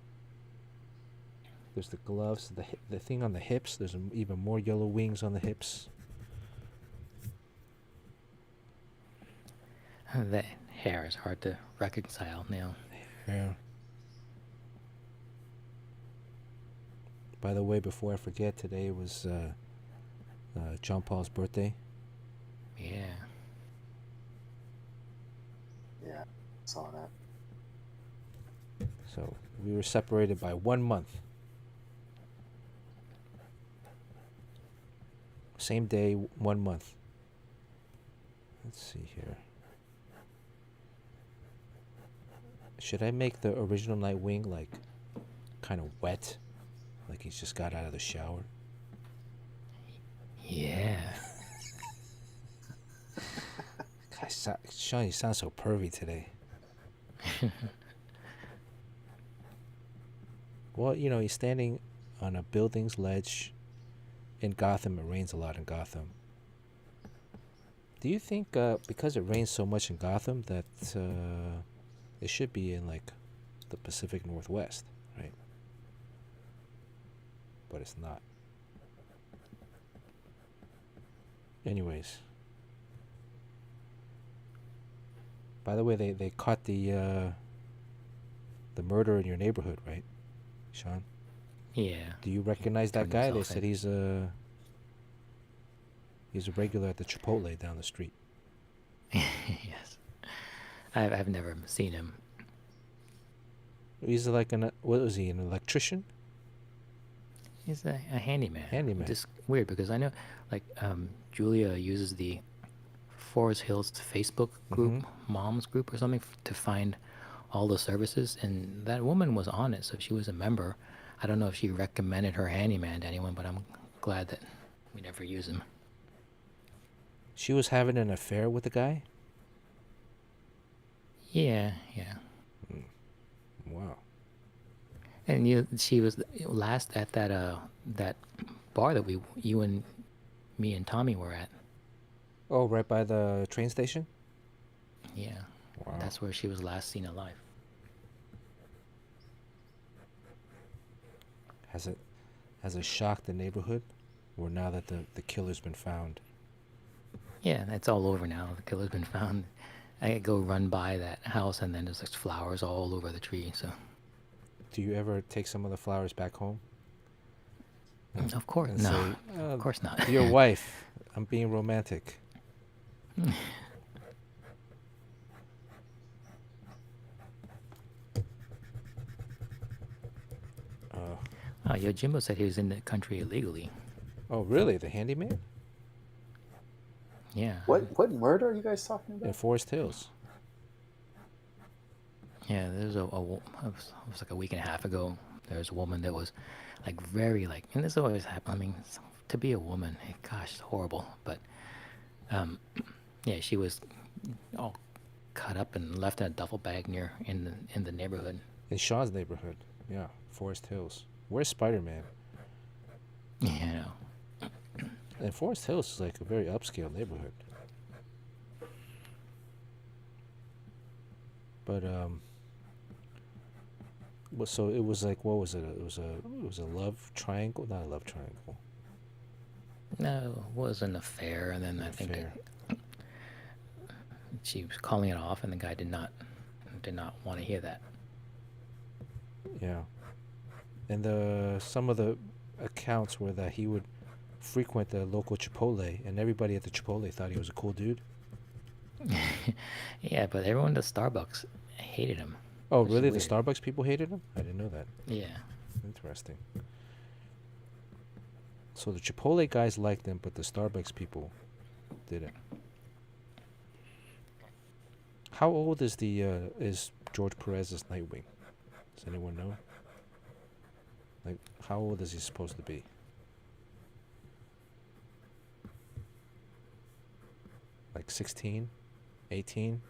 There's the gloves, the thing on the hips. There's even more yellow wings on the hips. That hair is hard to reconcile now. Yeah. By the way, before I forget, today was John Paul's birthday. Yeah. So we were separated by 1 month. Same day, 1 month. Let's see here. Should I make the original Nightwing like kind of wet? Like he's just got out of the shower? Yeah. Sean, you sound so pervy today. Well, you know, he's standing on a building's ledge in Gotham. It rains a lot in Gotham. Do you think because it rains so much in Gotham that it should be in like the Pacific Northwest, right? But it's not. Anyways. By the way, they caught the murder in your neighborhood, right, Sean? Yeah. Do you recognize that Turned guy? They himself said in. he's a regular at the Chipotle down the street. Yes. I've never seen him. He's like what was he? An electrician? He's a handyman. Handyman. Just weird because I know, like, Julia uses the Forest Hills Facebook group, Moms group or something, to find all the services, and that woman was on it, so she was a member. I don't know if she recommended her handyman to anyone, but I'm glad that we never use him. She was having an affair with the guy? Yeah. Wow. And she was last at that bar that you and me and Tommy were at. Oh, right by the train station? Yeah. Wow. That's where she was last seen alive. Has it shocked the neighborhood? Or now that the killer's been found? Yeah, it's all over now. The killer's been found. I go run by that house and then there's like flowers all over the tree, so. Do you ever take some of the flowers back home? Of course. And No. say, Of course not. Dear wife, I'm being romantic. Yojimbo said he was in the country illegally. Oh, really? The handyman? Yeah. What murder are you guys talking In about? Forest Hills. Yeah, there's it was like a week and a half ago. There was a woman that was like very like, and this always happens. I mean, to be a woman, gosh, it's horrible. But yeah, she was all cut up and left in a duffel bag in the neighborhood. In Sean's neighborhood. Yeah, Forest Hills. Where's Spider-Man? You know. And Forest Hills is like a very upscale neighborhood. But well, so it was like, what was it? It was a love triangle, not a love triangle. No, it was an affair, and then I think Affair. she was calling it off, and the guy did not want to hear that. Yeah. And some of the accounts were that he would frequent the local Chipotle, and everybody at the Chipotle thought he was a cool dude. Yeah, but everyone at Starbucks hated him. Oh, Which is really? The weird. Starbucks people hated him? I didn't know that. Yeah. Interesting. So the Chipotle guys liked him, but the Starbucks people didn't. How old is is George Perez's Nightwing? Does anyone know? Like, how old is he supposed to be? Like 16? 18?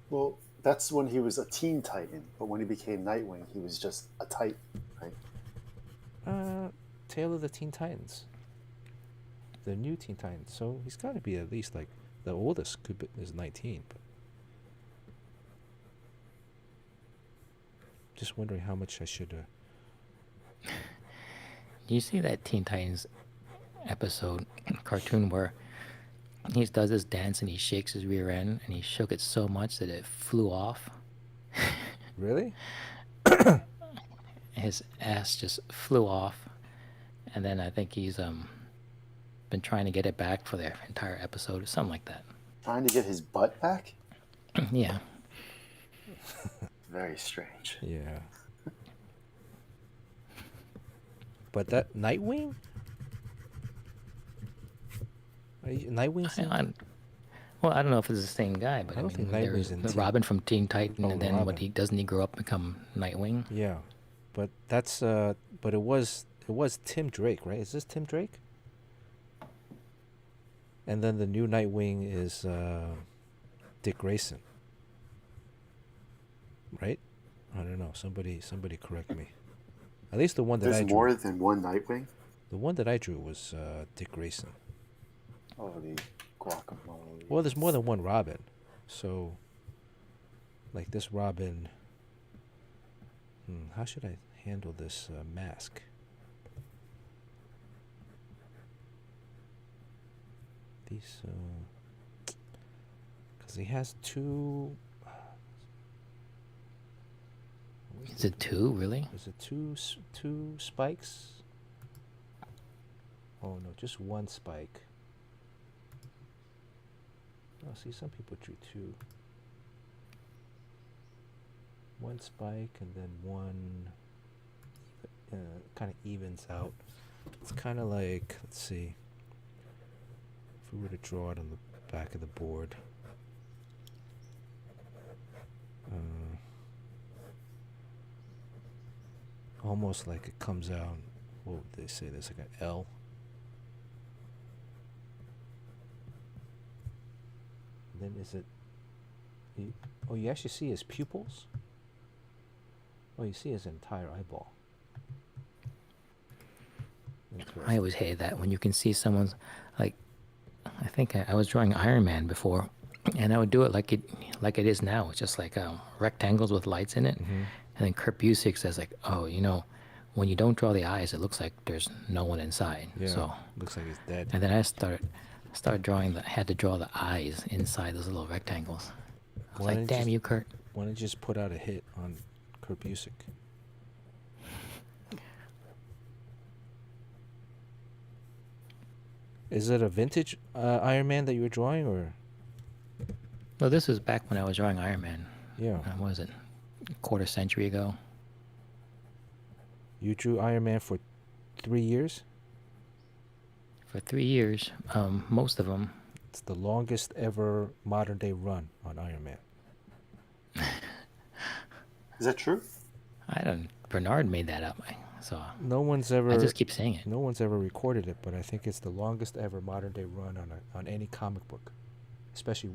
Well, that's when he was a Teen Titan, but when he became Nightwing, he was just a Titan, right? Tale of the Teen Titans. The new Teen Titans. So he's got to be at least like the oldest is 19. But just wondering how much I should. Do you see that Teen Titans episode cartoon where he does this dance and he shakes his rear end and he shook it so much that it flew off? Really? His ass just flew off, and then I think he's been trying to get it back for the entire episode or something like that. Trying to get his butt back? Yeah. very strange. Yeah. But that Nightwing? Nightwing's in? Well, I don't know if it's the same guy, but I I don't mean, think there's Nightwing's in the Teen. Robin from Teen Titan, Oh, and then Robin. doesn't he grow up and become Nightwing? Yeah, but that's but it was Tim Drake, right? Is this Tim Drake? And then the new Nightwing is Dick Grayson, right? I don't know. Somebody correct me. At least the one that There's I drew. more than one Nightwing? The one that I drew was Dick Grayson. Holy guacamole. Well, there's more than one Robin, so like this Robin. How should I handle this mask? These, because he has two. Is it two, really? Is it two spikes? Oh no, just one spike. Oh, see, some people drew two. One spike and then one kind of evens out. It's kind of like, let's see, if we were to draw it on the back of the board. Almost like it comes out, what would they say, there's like an L. And then is it, you actually see his pupils? Oh, you see his entire eyeball. I always hated that when you can see someone's, like, I think I was drawing Iron Man before, and I would do it like it is now. It's just like rectangles with lights in it. And then Kurt Busiek says like, oh, you know, when you don't draw the eyes, it looks like there's no one inside. Yeah, so looks like he's dead. And then I started drawing had to draw the eyes inside those little rectangles. I was like, damn you, Kurt. Why don't you just put out a hit on Kurt Busiek? Is it a vintage Iron Man that you were drawing, or? No, this was back when I was drawing Iron Man. Yeah. What was it? A quarter century ago. You drew Iron Man for 3 years? For 3 years, most of them. It's the longest ever modern day run on Iron Man. Is that true? Bernard made that up. So no one's ever. I just keep saying it. No one's ever recorded it, but I think it's the longest ever modern day run on any comic book, especially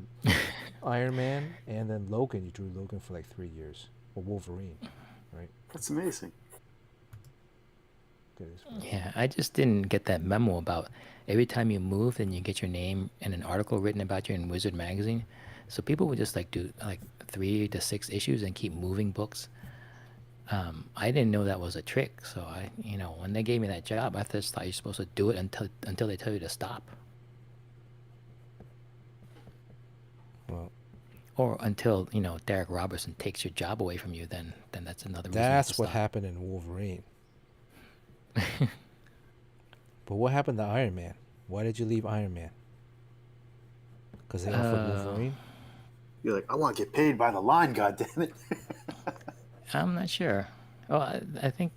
Iron Man, and then Logan. You drew Logan for like 3 years, or Wolverine, right? That's amazing. Yeah, I just didn't get that memo about every time you move, then you get your name and an article written about you in Wizard magazine. So people would just like do like 3 to 6 issues and keep moving books. I didn't know that was a trick. So when they gave me that job, I just thought you're supposed to do it until they tell you to stop. Well, or until Derek Robertson takes your job away from you, then that's another reason. That's what happened in Wolverine. But what happened to Iron Man? Why did you leave Iron Man? Because they offered Wolverine? You're like, I want to get paid by the line, goddammit. I'm not sure. Oh, I think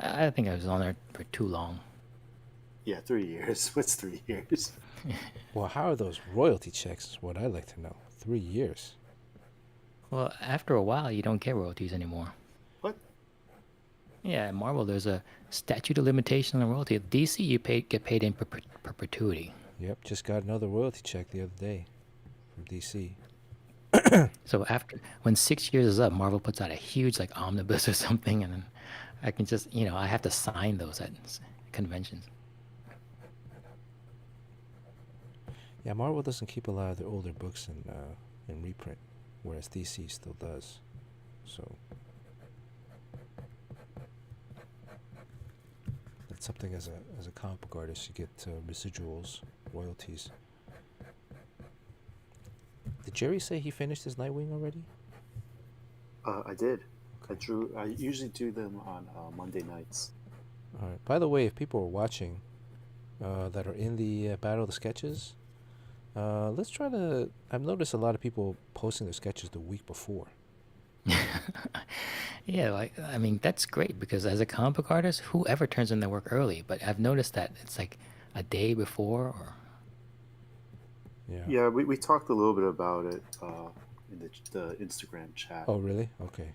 I was on there for too long. Yeah, 3 years. What's 3 years? Well, how are those royalty checks is what I'd like to know. 3 years. Well, after a while, you don't get royalties anymore. What? Yeah, at Marvel, there's a statute of limitation on royalty. At DC, you get paid in perpetuity. Yep, just got another royalty check the other day from DC. So when 6 years is up, Marvel puts out a huge like omnibus or something, and then I can just I have to sign those at conventions. Yeah, Marvel doesn't keep a lot of their older books in reprint, whereas DC still does. So that's something as a comic book artist, you get residuals, royalties. Did Jerry say he finished his Nightwing already? I did. I usually do them on Monday nights. All right. By the way, if people are watching that are in the Battle of the Sketches, let's try to... I've noticed a lot of people posting their sketches the week before. Yeah, like I mean that's great because as a comic book artist, whoever turns in their work early, but I've noticed that it's like a day before or Yeah. Yeah, we talked a little bit about it in the Instagram chat. Oh, really? Okay.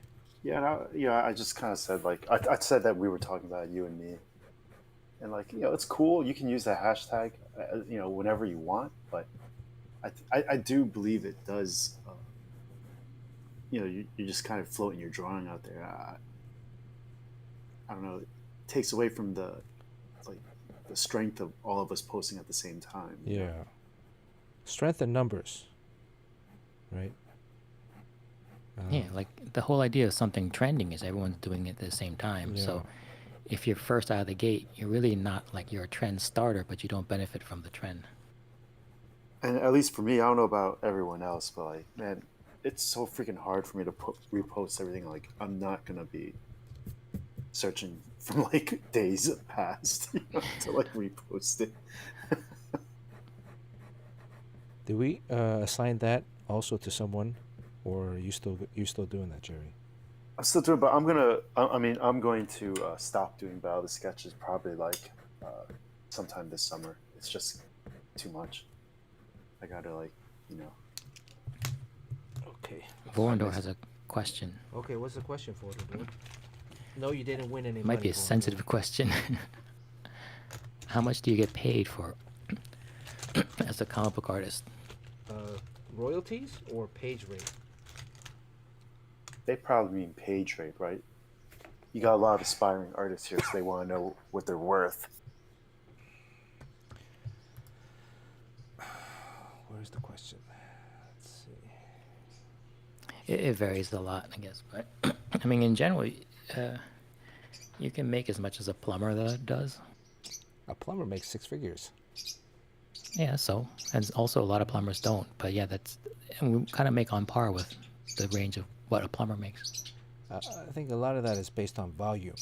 Yeah, and I just kind of said like I said that we were talking about you and me, and like it's cool. You can use that hashtag, whenever you want, but I do believe it does. You just kind of floating your drawing out there. I don't know. It takes away from like the strength of all of us posting at the same time. Yeah. Strength in numbers, right? yeah, like the whole idea of something trending is everyone's doing it at the same time. Yeah. So if you're first out of the gate, you're really not like you're a trend starter, but you don't benefit from the trend. And at least for me, I don't know about everyone else, but like, man, it's so freaking hard for me to repost everything. Like, I'm not gonna be searching from like days past to like repost it. Did we assign that also to someone, or are you still doing that, Jerry? I'm still doing, but I'm gonna. I mean, I'm going to stop doing Battle of the Sketches probably like sometime this summer. It's just too much. I gotta Okay. Vorendor has a question. Okay, what's the question for the board? No, you didn't win any It might money. be a sensitive question. How much do you get paid for as a comic book artist? Royalties or page rate? They probably mean page rate, right? You got a lot of aspiring artists here, so they want to know what they're worth. Where's the question? Let's see. It varies a lot, I guess. But I mean, in general, you can make as much as a plumber that does. A plumber makes 6 figures. Yeah, so and also a lot of plumbers don't. But yeah, and we kind of make on par with the range of what a plumber makes. I think a lot of that is based on volume,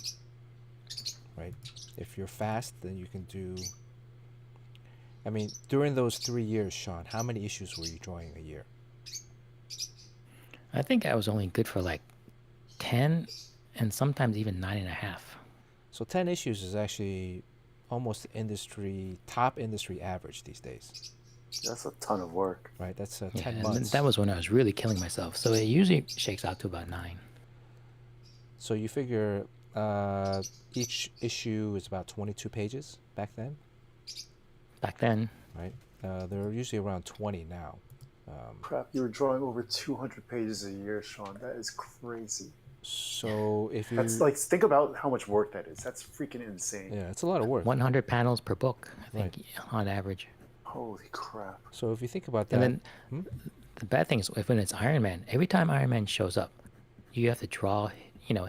right? If you're fast, then you can do. I mean, during those 3 years, Sean, how many issues were you drawing a year? I think I was only good for like 10 and sometimes even 9.5. So 10 issues is actually almost top industry average these days, That's a ton of work. right? That's Yeah, 10 and months. that was when I was really killing myself. So it usually shakes out to about 9. So you figure each issue is about 22 pages back then, Back then, right? They're usually around 20 now. Crap, you were drawing over 200 pages a year, Sean. That is crazy. So if you... That's like, think about how much work that is. That's freaking insane. Yeah, it's a lot of work. 100 panels per book, I think, Right. on average. Holy crap. So if you think about that... And then the bad thing is when it's Iron Man, every time Iron Man shows up, you have to draw,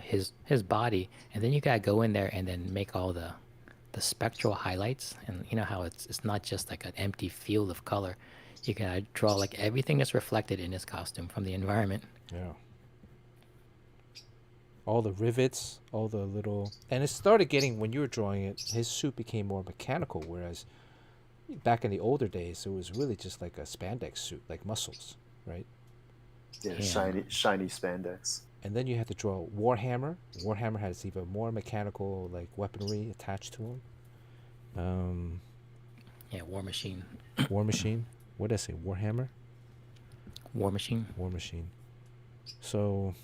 his body, and then you gotta go in there and then make all the spectral highlights, and you know how it's not just like an empty field of color. You gotta draw like everything that's reflected in his costume from the environment. Yeah. All the rivets, all the little... And it started getting, when you were drawing it, his suit became more mechanical, whereas back in the older days, it was really just like a spandex suit, like muscles, right? Yeah, Yeah. shiny spandex. And then you had to draw Warhammer. Warhammer has even more mechanical, like, weaponry attached to him. Yeah, War Machine. War Machine. What did I say? Warhammer? War Machine. War Machine. So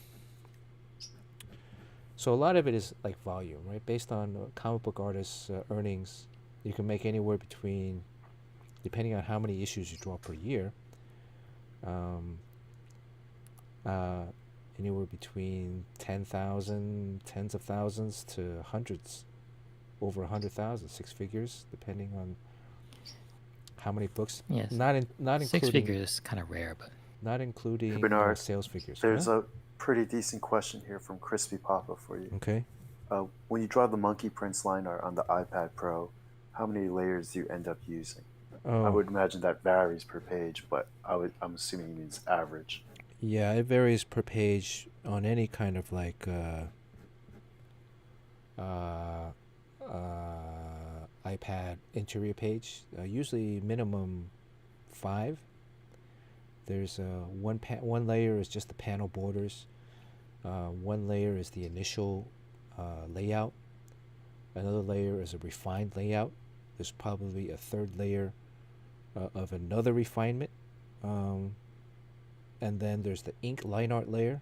a lot of it is like volume, right? Based on comic book artists' earnings, you can make anywhere between, depending on how many issues you draw per year, anywhere between 10,000, tens of thousands to hundreds, over 100,000, 6 figures, depending on how many books. Yes. Not Six including figures is kind of rare, but not including Bernard, sales figures. There's Huh? a pretty decent question here from Crispy Papa for you. Okay. When you draw the Monkey Prince line art on the iPad Pro, how many layers do you end up using? Oh. I would imagine that varies per page, but I'm assuming he means average. Yeah, it varies per page on any kind of like iPad interior page. Usually minimum 5. There's one layer is just the panel borders. One layer is the initial layout. Another layer is a refined layout. There's probably a third layer of another refinement. And then there's the ink line art layer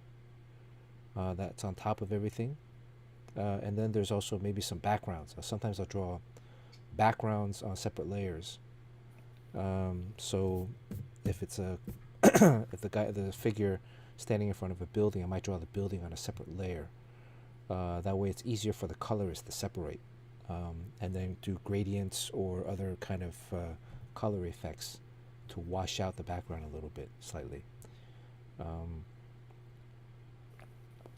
that's on top of everything. And then there's also maybe some backgrounds. Sometimes I'll draw backgrounds on separate layers. So if it's a if the figure standing in front of a building, I might draw the building on a separate layer. That way it's easier for the colorist to separate, and then do gradients or other kind of color effects to wash out the background a little bit, slightly.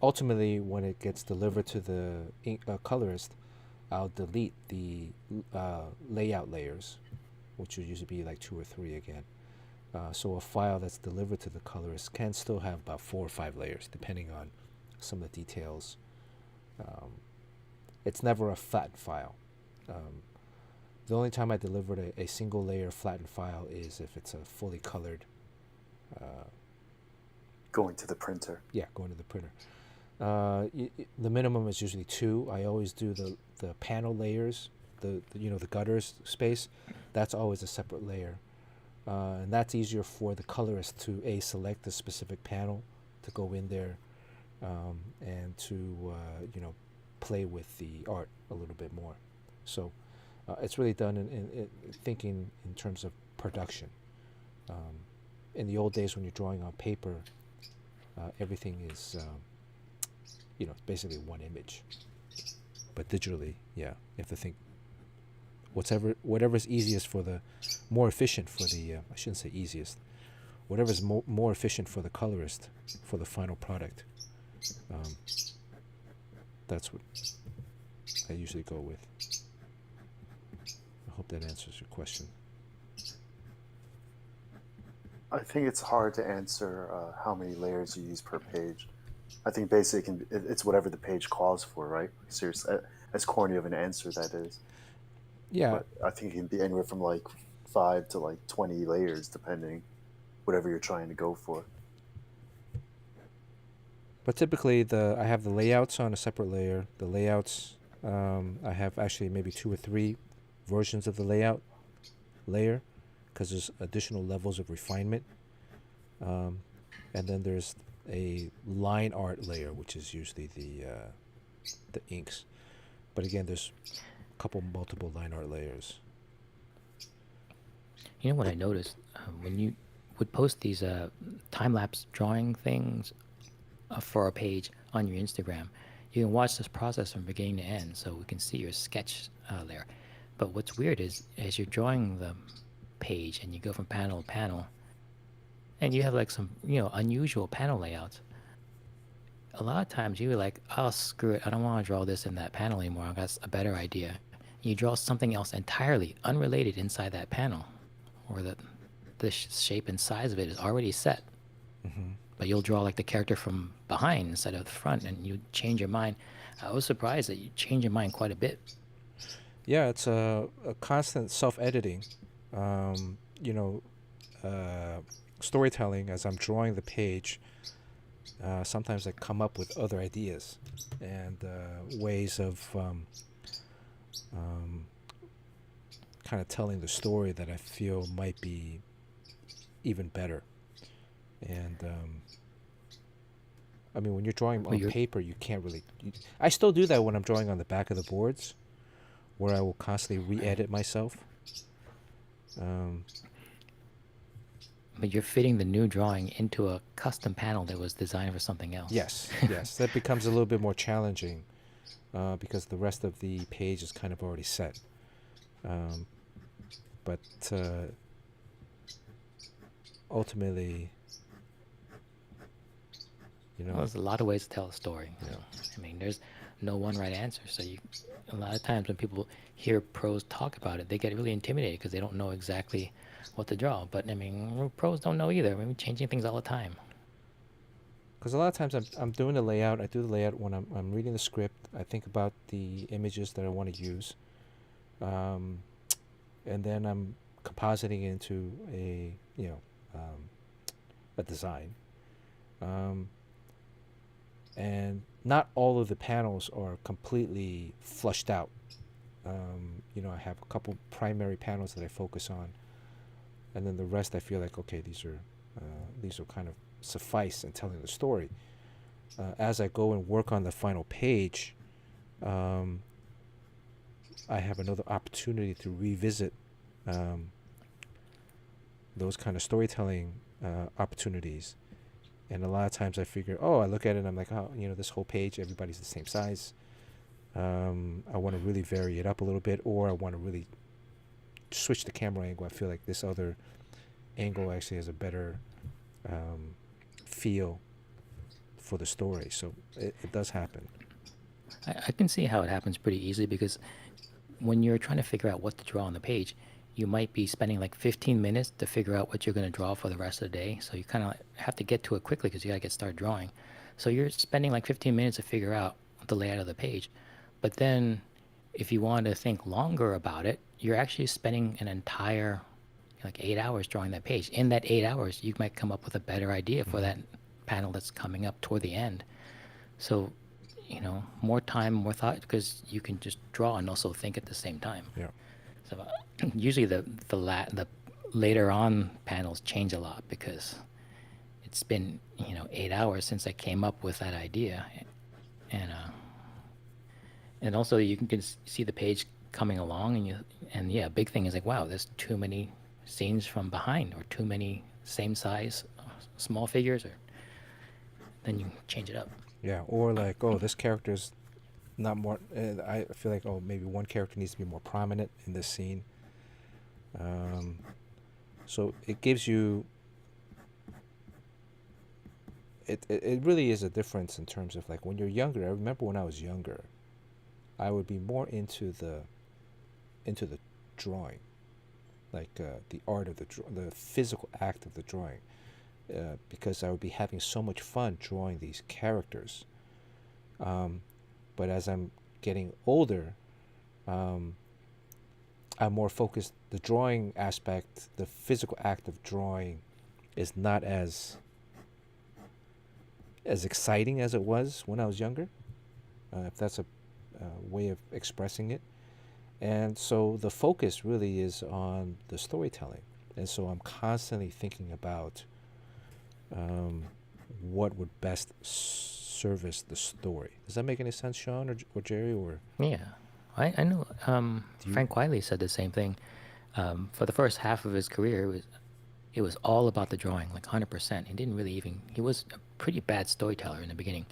Ultimately, when it gets delivered to the colorist, I'll delete the layout layers, which will usually be like 2 or 3 again. So a file that's delivered to the colorist can still have about 4 or 5 layers, depending on some of the details. It's never a flattened file. The only time I delivered a single layer flattened file is if it's a fully colored. Going to the printer. Yeah, going to the printer. The minimum is usually 2. I always do the panel layers, the gutters space. That's always a separate layer, and that's easier for the colorist to select the specific panel to go in there, and to play with the art a little bit more. So it's really done in thinking in terms of production. In the old days when you're drawing on paper, everything is basically one image. But digitally, yeah, you have to think whatever's easiest for the more efficient for the I shouldn't say easiest, whatever's more efficient for the colorist for the final product. That's what I usually go with. I hope that answers your question. I think it's hard to answer how many layers you use per page. I think basically it's whatever the page calls for, right? Seriously, as corny of an answer that is. Yeah. But I think it can be anywhere from like 5 to like 20 layers, depending whatever you're trying to go for. But typically, I have the layouts on a separate layer. The layouts, I have actually maybe 2 or 3 versions of the layout layer, because there's additional levels of refinement. And then there's a line art layer, which is usually the inks. But again, there's a couple multiple line art layers. You know what I noticed? When you would post these time-lapse drawing things for a page on your Instagram, you can watch this process from beginning to end, so we can see your sketch there. But what's weird is, as you're drawing the page and you go from panel to panel, and you have like some unusual panel layouts, a lot of times you're like, oh, screw it, I don't want to draw this in that panel anymore, I got a better idea. And you draw something else entirely unrelated inside that panel, or the shape and size of it is already set. Mm-hmm. But you'll draw like the character from behind instead of the front, and you change your mind. I was surprised that you change your mind quite a bit. Yeah, it's a constant self-editing. Storytelling, as I'm drawing the page, sometimes I come up with other ideas and ways of kind of telling the story that I feel might be even better. And I mean, when you're drawing on paper, you can't really... I still do that when I'm drawing on the back of the boards, where I will constantly re-edit myself. But you're fitting the new drawing into a custom panel that was designed for something else. Yes, yes. That becomes a little bit more challenging because the rest of the page is kind of already set. But ultimately, well, there's a lot of ways to tell a story. Yeah. I mean, there's no one right answer. So a lot of times when people hear pros talk about it, they get really intimidated because they don't know exactly what to draw. But I mean, pros don't know either. We're changing things all the time. Because a lot of times I'm doing the layout. I do the layout when I'm reading the script. I think about the images that I want to use, and then I'm compositing it into a design. and not all of the panels are completely flushed out. You know, I have a couple primary panels that I focus on, and then the rest I feel like, okay, these are kind of suffice in telling the story. As I go and work on the final page, um, I have another opportunity to revisit um, those kind of storytelling opportunities. And a lot of times I figure, oh, I look at it and I'm like, oh, you know, this whole page, everybody's the same size. I want to really vary it up a little bit, or I want to really switch the camera angle. I feel like this other angle actually has a better feel for the story. So it does happen. I can see how it happens pretty easily, because when you're trying to figure out what to draw on the page, you might be spending like 15 minutes to figure out what you're going to draw for the rest of the day. So you kind of have to get to it quickly because you got to get started drawing. So you're spending like 15 minutes to figure out the layout of the page. But then if you want to think longer about it, you're actually spending an entire like 8 hours drawing that page. In that 8 hours, you might come up with a better idea for that panel that's coming up toward the end. So, you know, more time, more thought, because you can just draw and also think at the same time. Yeah. So usually the later on panels change a lot because it's been, you know, 8 hours since I came up with that idea, and also you can see the page coming along, and yeah, big thing is like, wow, there's too many scenes from behind, or too many same size small figures, or then you change it up. Yeah. Or like, oh, this character's not more. I feel like, oh, maybe one character needs to be more prominent in this scene. So it gives you. It really is a difference in terms of like when you're younger. I remember when I was younger, I would be more into the drawing, like the art of the physical act of the drawing, because I would be having so much fun drawing these characters. But as I'm getting older, I'm more focused. The drawing aspect, the physical act of drawing, is not as exciting as it was when I was younger, if that's a way of expressing it. And so the focus really is on the storytelling. And so I'm constantly thinking about what would best service the story. Does that make any sense, Sean or Jerry? Or Yeah, I know. Frank Wiley said the same thing. For the first half of his career, it was all about the drawing, like 100%. He didn't really even. He was a pretty bad storyteller in the beginning,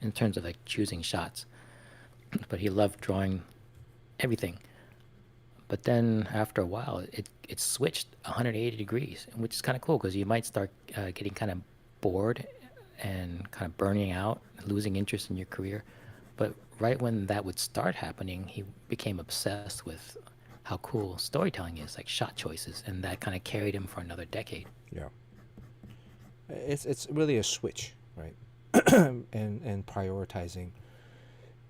in terms of like choosing shots. But he loved drawing everything. But then after a while, it switched 180 degrees, which is kind of cool because you might start getting kind of bored and kind of burning out, losing interest in your career. But right when that would start happening, he became obsessed with how cool storytelling is, like shot choices, and that kind of carried him for another decade. yeah, it's really a switch, right? and prioritizing.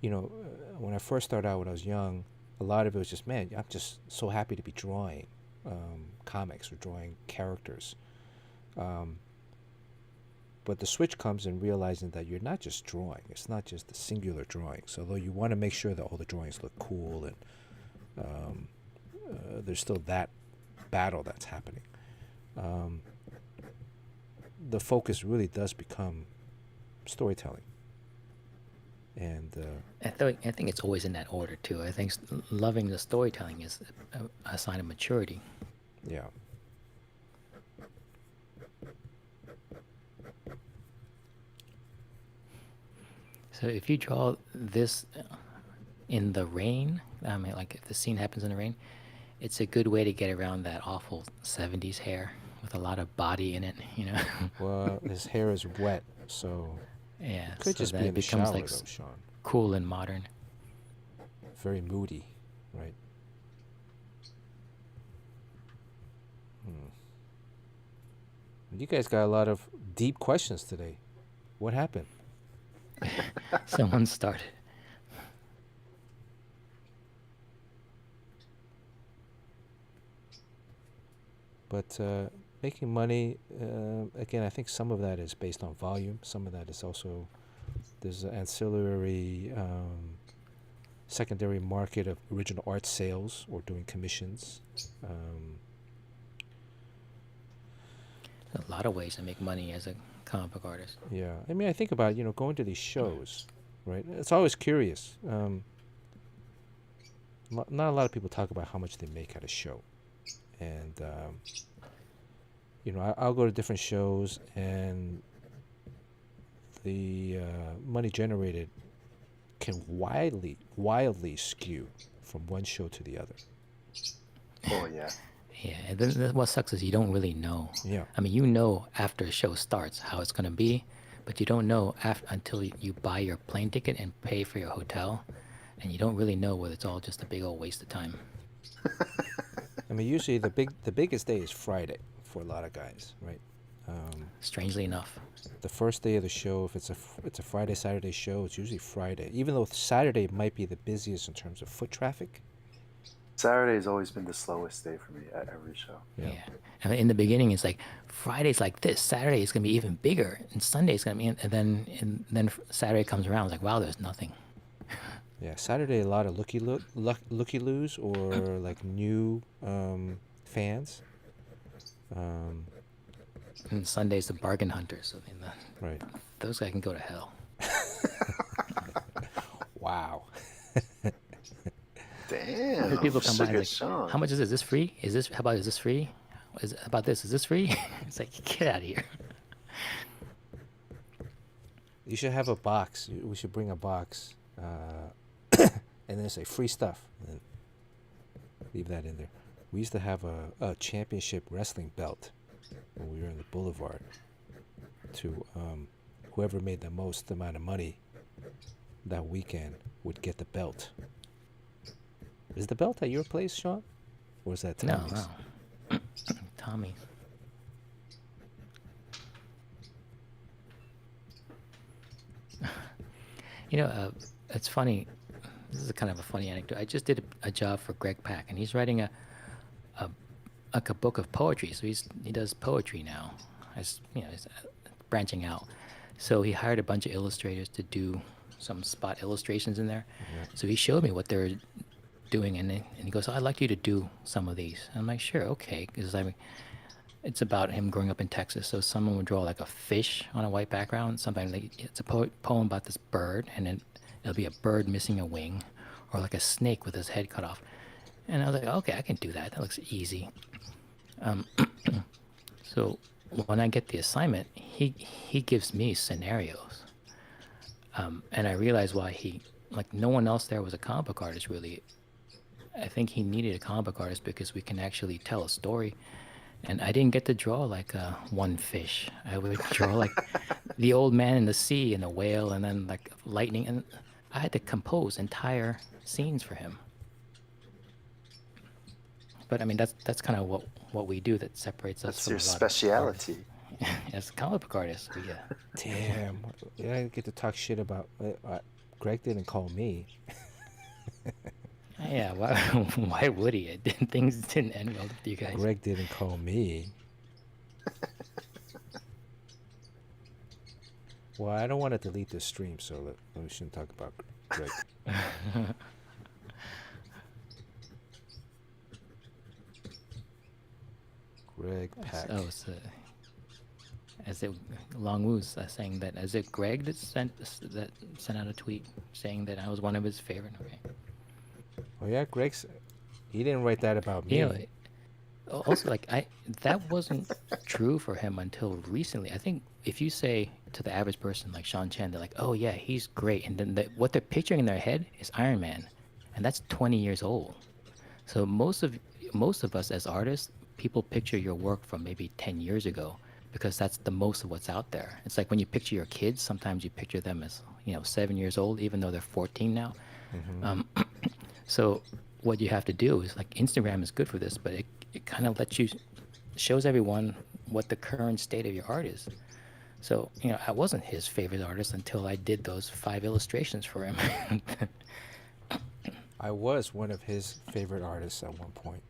You know, when I first started out when I was young, a lot of it was just, man, I'm just so happy to be drawing comics or drawing characters. But the switch comes in realizing that you're not just drawing. It's not just the singular drawings. Although you want to make sure that all the drawings look cool, and there's still that battle that's happening. The focus really does become storytelling. And I think it's always in that order too. I think loving the storytelling is a sign of maturity. yeah. So if you draw this in the rain, I mean, like if the scene happens in the rain, it's a good way to get around that awful 70s hair with a lot of body in it, you know? Well, his hair is wet, so Yeah, could so just that be it in the becomes shower, like though, Sean. cool and modern. Very moody, right? You guys got a lot of deep questions today. What happened? Someone started. But making money, again, I think some of that is based on volume. Some of that is also There's an ancillary secondary market of original art sales or doing commissions. A lot of ways to make money as a comic book artist. Yeah, I mean, I think about going to these shows, right? It's always curious. Not a lot of people talk about how much they make at a show, and I'll go to different shows, and the money generated can wildly skew from one show to the other. Oh yeah. Yeah, and then what sucks is you don't really know. Yeah. I mean, you know after a show starts how it's gonna be, but you don't know until you buy your plane ticket and pay for your hotel, and you don't really know whether it's all just a big old waste of time. I mean, usually the biggest day is Friday for a lot of guys, right? Strangely enough. The first day of the show, if it's a Friday, Saturday show, it's usually Friday. Even though Saturday might be the busiest in terms of foot traffic. Saturday's always been the slowest day for me at every show. Yeah. And in the beginning, it's like Friday's like this, Saturday is gonna be even bigger, and Sunday's gonna be, and then Saturday comes around, it's like, wow, there's nothing. Yeah, Saturday a lot of looky loos or like new fans. And Sunday's the bargain hunters. I mean, Right. those guys can go to hell. Wow. Damn. People come by Sugar like, Sean. how much is this? Is this free? How about, is this free? How about this? Is this free? It's like, get out of here. You should have a box. We should bring a box, and then say free stuff. And then leave that in there. We used to have a championship wrestling belt when we were in the Boulevard. To whoever made the most amount of money that weekend would get the belt. Is the belt at your place, Sean? Or is that Tommy's? No. Tommy. It's funny. This is kind of a funny anecdote. I just did a job for Greg Pak, and he's writing a book of poetry. So he does poetry now. He's branching out. So he hired a bunch of illustrators to do some spot illustrations in there. Yeah. So he showed me what they're doing, and he goes, I'd like you to do some of these. And I'm like, sure, okay, because it's about him growing up in Texas. So someone would draw like a fish on a white background. Somebody like, it's a poem about this bird, and then it'll be a bird missing a wing, or like a snake with his head cut off. And I was like, okay, I can do that. That looks easy. So when I get the assignment, he gives me scenarios, and I realized why no one else there was a comic book artist really. I think he needed a comic book artist because we can actually tell a story. And I didn't get to draw like one fish. I would draw like the old man in the sea and a whale, and then like lightning. And I had to compose entire scenes for him. But I mean, that's kind of what we do that separates us That's from your a lot speciality. as comic book artists. Damn. Yeah, I get to talk shit about. Greg didn't call me. Yeah, why would he? Things didn't end well with you guys. Greg didn't call me. Well, I don't want to delete this stream, so we shouldn't talk about Greg. Greg Pak. Oh, so as it Long Wu's saying that, as it Greg that sent out a tweet saying that I was one of his favorite. Okay. Oh yeah, he didn't write that about me. Also, like that wasn't true for him until recently. I think if you say to the average person like Sean Chen, they're like, "Oh yeah, he's great," and then what they're picturing in their head is Iron Man, and that's 20 years old. So most of us as artists, people picture your work from maybe 10 years ago because that's the most of what's out there. It's like when you picture your kids, sometimes you picture them as 7 years old, even though they're 14 now. Mm-hmm. So what you have to do is, like, Instagram is good for this, but it kind of shows everyone what the current state of your art is. So, I wasn't his favorite artist until I did those 5 illustrations for him. I was one of his favorite artists at one point.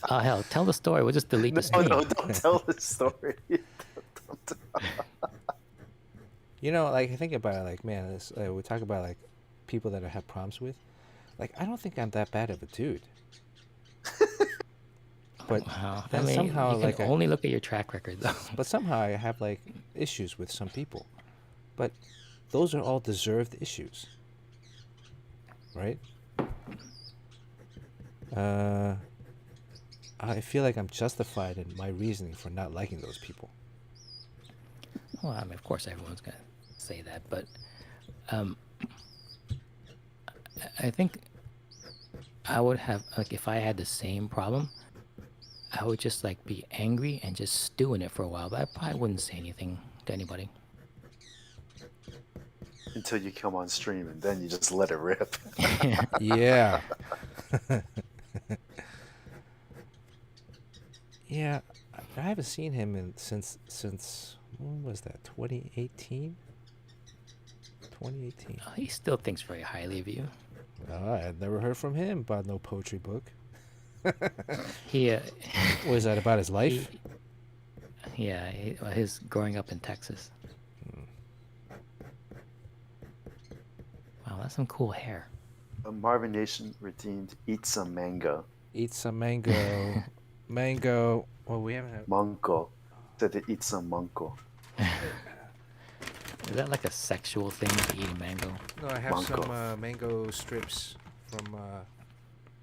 Oh hell, tell the story. We'll just delete the No, stream. no, don't tell the story. You know, like I think about it, like man, this, we talk about like people that I have problems with. Like I don't think I'm that bad of a dude. But Wow. I then mean, somehow you can like only look at your track record, though. but somehow I have like issues with some people. But those are all deserved issues. Right? I feel like I'm justified in my reasoning for not liking those people. Well, I mean, of course, everyone's gonna say that, but I think I would have, like, if I had the same problem, I would just like be angry and just stew in it for a while. But I probably wouldn't say anything to anybody. Until you come on stream and then you just let it rip. Yeah. Yeah, I haven't seen him since when was that? 2018. 2018. He still thinks very highly of you. I had never heard from him about no poetry book. He, What is that about his life? yeah, his growing up in Texas. Wow, that's some cool hair. Marvin Nation redeemed Eat Some Mango. Eat some mango. Mango. Well, we haven't had. Mango. Said to eat some mango. Is that like a sexual thing to eat a mango? No, I have Mango. some mango strips from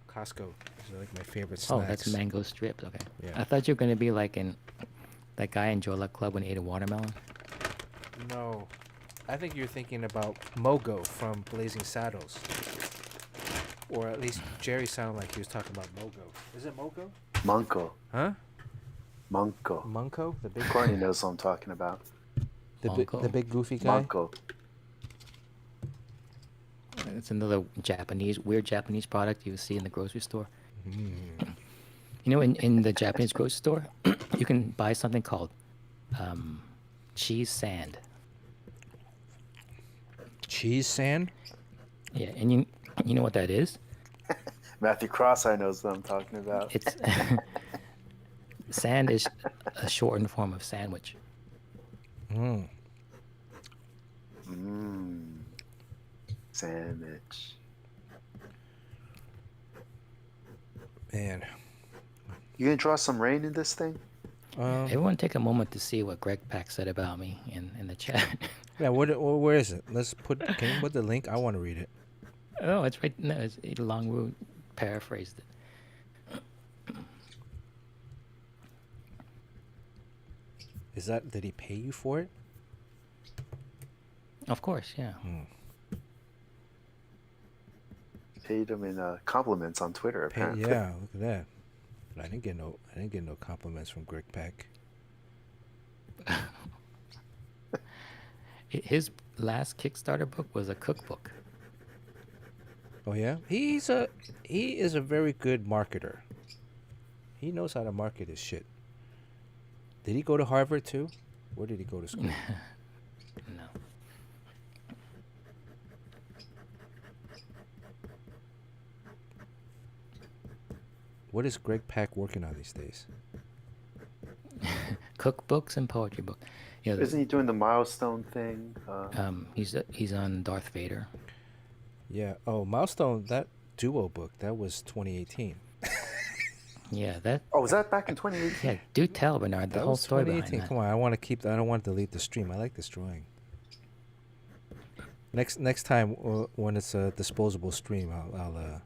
Costco. Those are like my favorite snacks. Oh, that's mango strips. Okay. Yeah. I thought you were gonna be like in that guy in Joy Luck Club when he ate a watermelon. No, I think you're thinking about Mogo from Blazing Saddles. Or at least Jerry sounded like he was talking about Mogo. Is it Mogo? Mango. Huh? Mango. Munko? The big Courtney knows what I'm talking about. the big goofy guy? Mango. It's another weird Japanese product you see in the grocery store. You know, in the Japanese grocery store, you can buy something called cheese sand. Cheese sand? Yeah, and you know what that is? Matthew Cross-Eye knows what I'm talking about. It's sand is a shortened form of sandwich. Mm. Sandwich. Man. You gonna draw some rain in this thing? Everyone take a moment to see what Greg Pack said about me in the chat. Yeah, where is it? Can you put the link? I want to read it. Oh, it's right. No, it's Long Root paraphrased it. Did he pay you for it? Of course, yeah. Paid him in compliments on Twitter, apparently. Yeah, look at that. But I didn't get no compliments from Greg Pack. His last Kickstarter book was a cookbook. Oh yeah? He is a very good marketer. He knows how to market his shit. Did he go to Harvard too? Where did he go to school? No. What is Greg Pack working on these days? Cookbooks and poetry book. You know, Isn't he doing the milestone thing? he's on Darth Vader. Yeah. Oh, Milestone, that duo book, that was 2018. Yeah, that. Oh, was that back in 2018? Yeah, do tell, Bernard, the That whole was story behind 2018. that. Come on, I don't want to delete the stream. I like this drawing. Next time when it's a disposable stream, I'll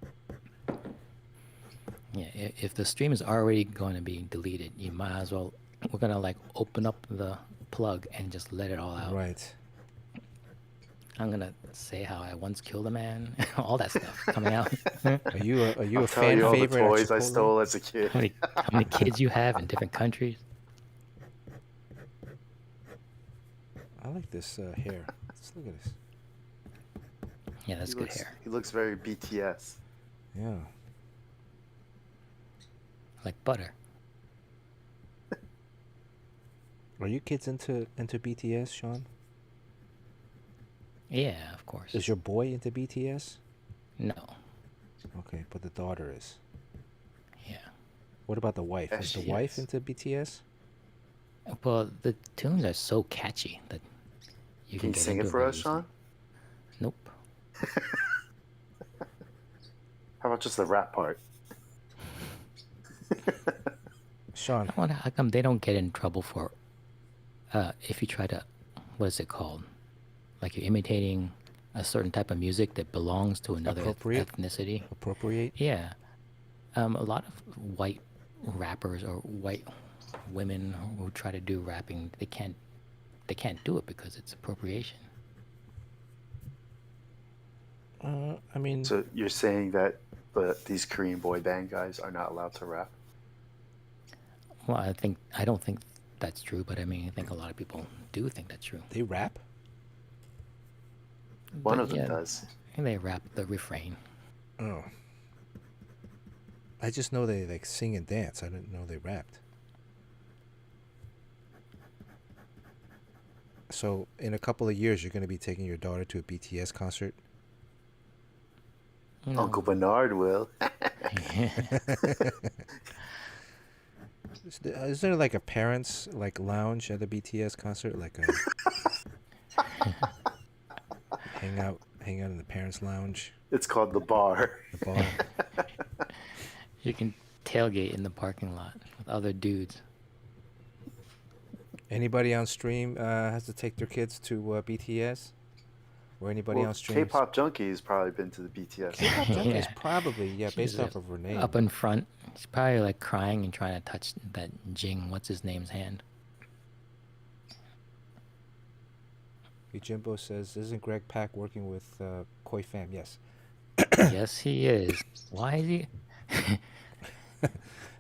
Yeah, if the stream is already going to be deleted, you might as well. We're gonna like open up the plug and just let it all out. Right. I'm gonna say how I once killed a man, all that stuff coming out. Are you a I'll tell fan you all the favorite? at toys I Chipotle? stole as a kid. how many kids you have in different countries? I like this hair. Let's look at this. Yeah, that's good hair. He looks very BTS. Yeah. Like butter. Are you kids into BTS, Sean? Yeah, of course. Is your boy into BTS? No. Okay, but the daughter is. Yeah. What about the wife? Yes, Is the she wife is. into BTS? Well, the tunes are so catchy that you Can can you get sing it into it for very us, easily. Sean? Nope. How about just the rap part? Sean, I wonder how come they don't get in trouble for if you try to, what is it called? Like you're imitating a certain type of music that belongs to another appropriate? ethnicity. Appropriate? Yeah. A lot of white rappers or white women who try to do rapping, they can't do it because it's appropriation. I mean, So you're saying that these Korean boy band guys are not allowed to rap? Well, I don't think that's true, but I mean, I think a lot of people do think that's true. they rap. One But of them yeah, does. and they rap the refrain. Oh. I just know they like sing and dance. I didn't know they rapped. So in a couple of years, you're going to be taking your daughter to a BTS concert. No. Uncle Bernard will. Is there like a parents like lounge at the BTS concert, like a hang out in the parents lounge, It's called the bar. the bar? You can tailgate in the parking lot with other dudes. Anybody on stream has to take their kids to BTS, or anybody Well, on stream? K-pop Junkie's probably been to the BTS. K-pop junkies Yeah. probably, yeah, based She's off of her name. up in front. She's probably like crying and trying to touch that Jing, what's his name's hand. Jimbo says, "Isn't Greg Pak working with Koi Fam?" Yes. Yes, he is. Why is he?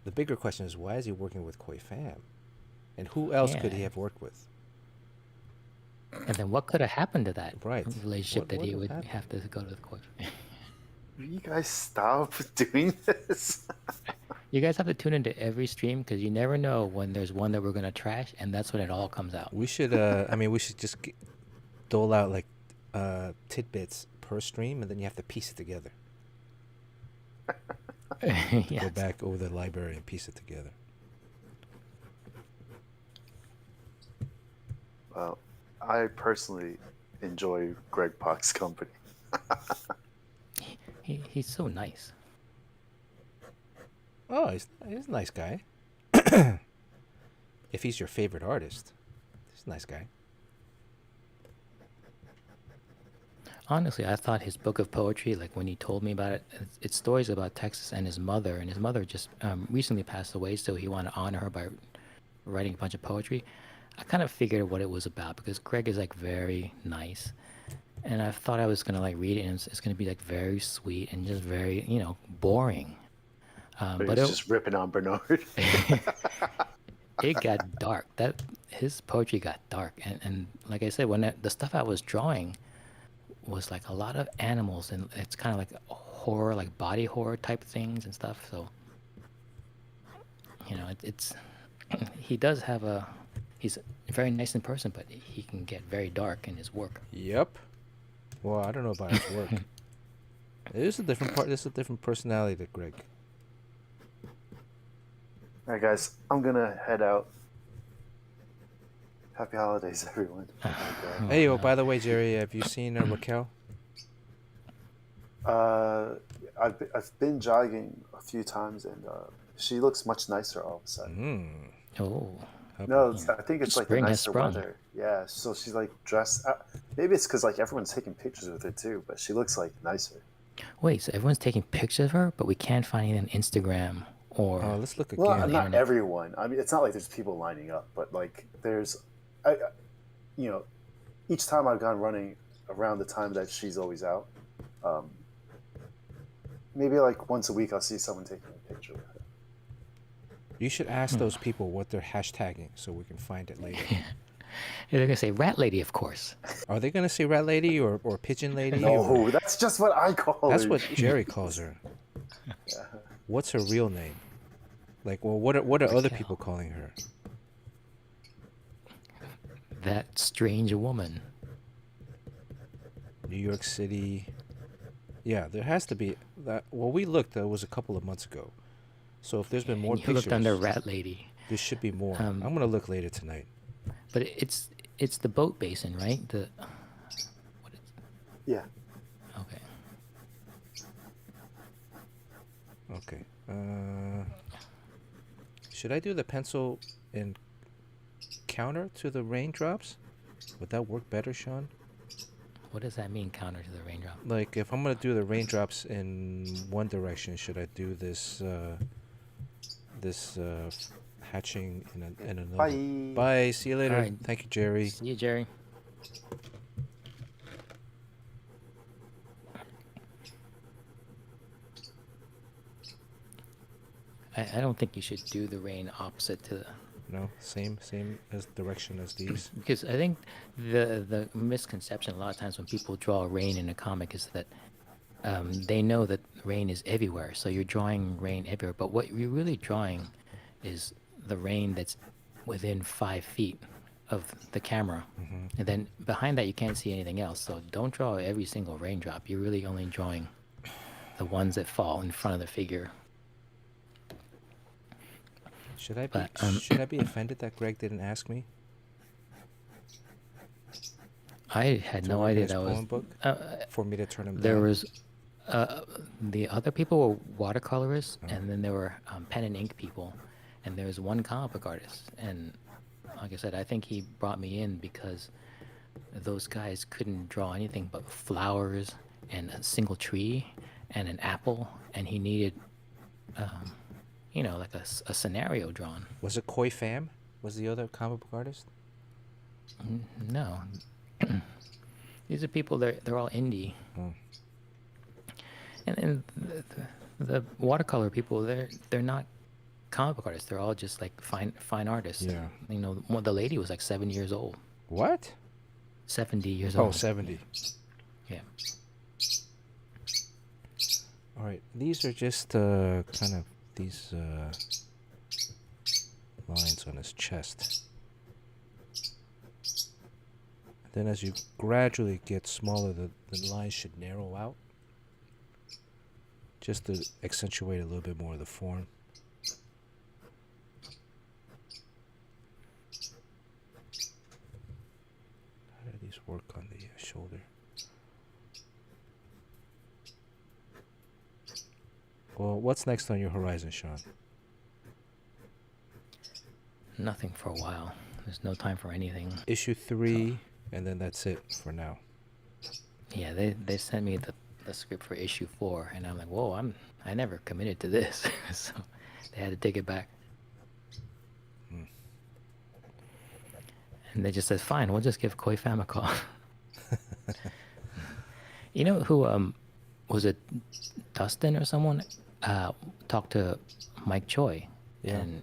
The bigger question is, why is he working with Koi Fam? And who else could he Yeah. have worked with? And then what could have happened to that Right. relationship What that he would would have have to go to the court? Will you guys stop doing this? You guys have to tune into every stream because you never know when there's one that we're gonna trash, and that's when it all comes out. We should, I mean, we should just dole out like tidbits per stream, and then you have to piece it together. Go Yes. back over the library and piece it together. Well, I personally enjoy Greg Pak's company. He's so nice. Oh, he's a nice guy. If he's your favorite artist, he's a nice guy. Honestly, I thought his book of poetry, like when he told me about it, it's stories about Texas and his mother. And his mother just recently passed away, so he wanted to honor her by writing a bunch of poetry. I kind of figured what it was about because Greg is like very nice. And I thought I was going to like read it and it's going to be like very sweet and just very, boring. But But he's just ripping on Bernard. it got dark. His poetry got dark. And like I said, when the stuff I was drawing was like a lot of animals and it's kind of like horror, like body horror type things and stuff. So, it's he does have he's very nice in person, but he can get very dark in his work. Yep. Well, I don't know about his work. It is a different part. This is a different personality to Greg. All right, guys, I'm gonna head out. Happy holidays, everyone. Hey, oh, by the way, Jerry, have you seen Raquel? I've been jogging a few times, and she looks much nicer all of a sudden. Oh, No, I think it's like the Spring has nicer sprung. weather. Yeah, so she's like dressed. Maybe it's because like everyone's taking pictures with her too, but she looks like nicer. wait, so everyone's taking pictures of her, but we can't find it on Instagram or. Let's look again. Well, the not internet. everyone. I mean, it's not like there's people lining up, but like there's, each time I've gone running around the time that she's always out, maybe like once a week I'll see someone taking a picture with her. You should ask those people what they're hashtagging so we can find it later. They're gonna say rat lady, of course. Are they gonna say rat lady or pigeon lady? No, or- that's just what I call That's her. what Jerry calls her. What's her real name? Like, well, what are other Raquel. people calling her? That strange woman. New York City. Yeah, there has to be that. Well, we looked. It was a couple of months ago. So if there's been more And you looked under pictures, Rat Lady. there should be more. Um, I'm gonna look later tonight. but it's the boat basin, right? What is, Yeah. okay. Okay. Should I do the pencil and counter to the raindrops? Would that work better, Sean? What does that mean, counter to the raindrop? Like, if I'm gonna do the raindrops in one direction, should I do this hatching in another? Bye. Bye. See you later. All right. Thank you, Jerry. See you, Jerry. I don't think you should do the rain opposite to No, same as direction as these. because I think the misconception a lot of times when people draw rain in a comic is that they know that rain is everywhere, so you're drawing rain everywhere. But what you're really drawing is the rain that's within 5 feet of the camera, and then behind that you can't see anything else. So don't draw every single raindrop. You're really only drawing the ones that fall in front of the figure. Should I be But, should I be offended that Greg didn't ask me I had to no read idea his that was. poem book for me to turn him There down? was the other people were watercolorists, and then there were pen and ink people, and there was one comic book artist. And like I said, I think he brought me in because those guys couldn't draw anything but flowers and a single tree and an apple, and he needed, like a scenario drawn. Was it Koi Fam? Was the other comic book artist? No, these are people. They're all indie. Oh. And the watercolor people, they're not comic book artists. They're all just like fine artists. Yeah. The lady was like 7 years old. What? 70 years Oh, old. 70. Yeah. All right. These are just kind of these lines on his chest. Then as you gradually get smaller, the lines should narrow out, just to accentuate a little bit more of the form. How do these work on the shoulder? Well, what's next on your horizon, Sean? Nothing for a while. There's no time for anything. Issue 3, and then that's it for now. Yeah, they sent me the script for issue 4, and I'm like, whoa, I never committed to this, so they had to take it back. And they just said, fine, we'll just give Koi Fam a call. You know who was it Dustin or someone talked to Mike Choi and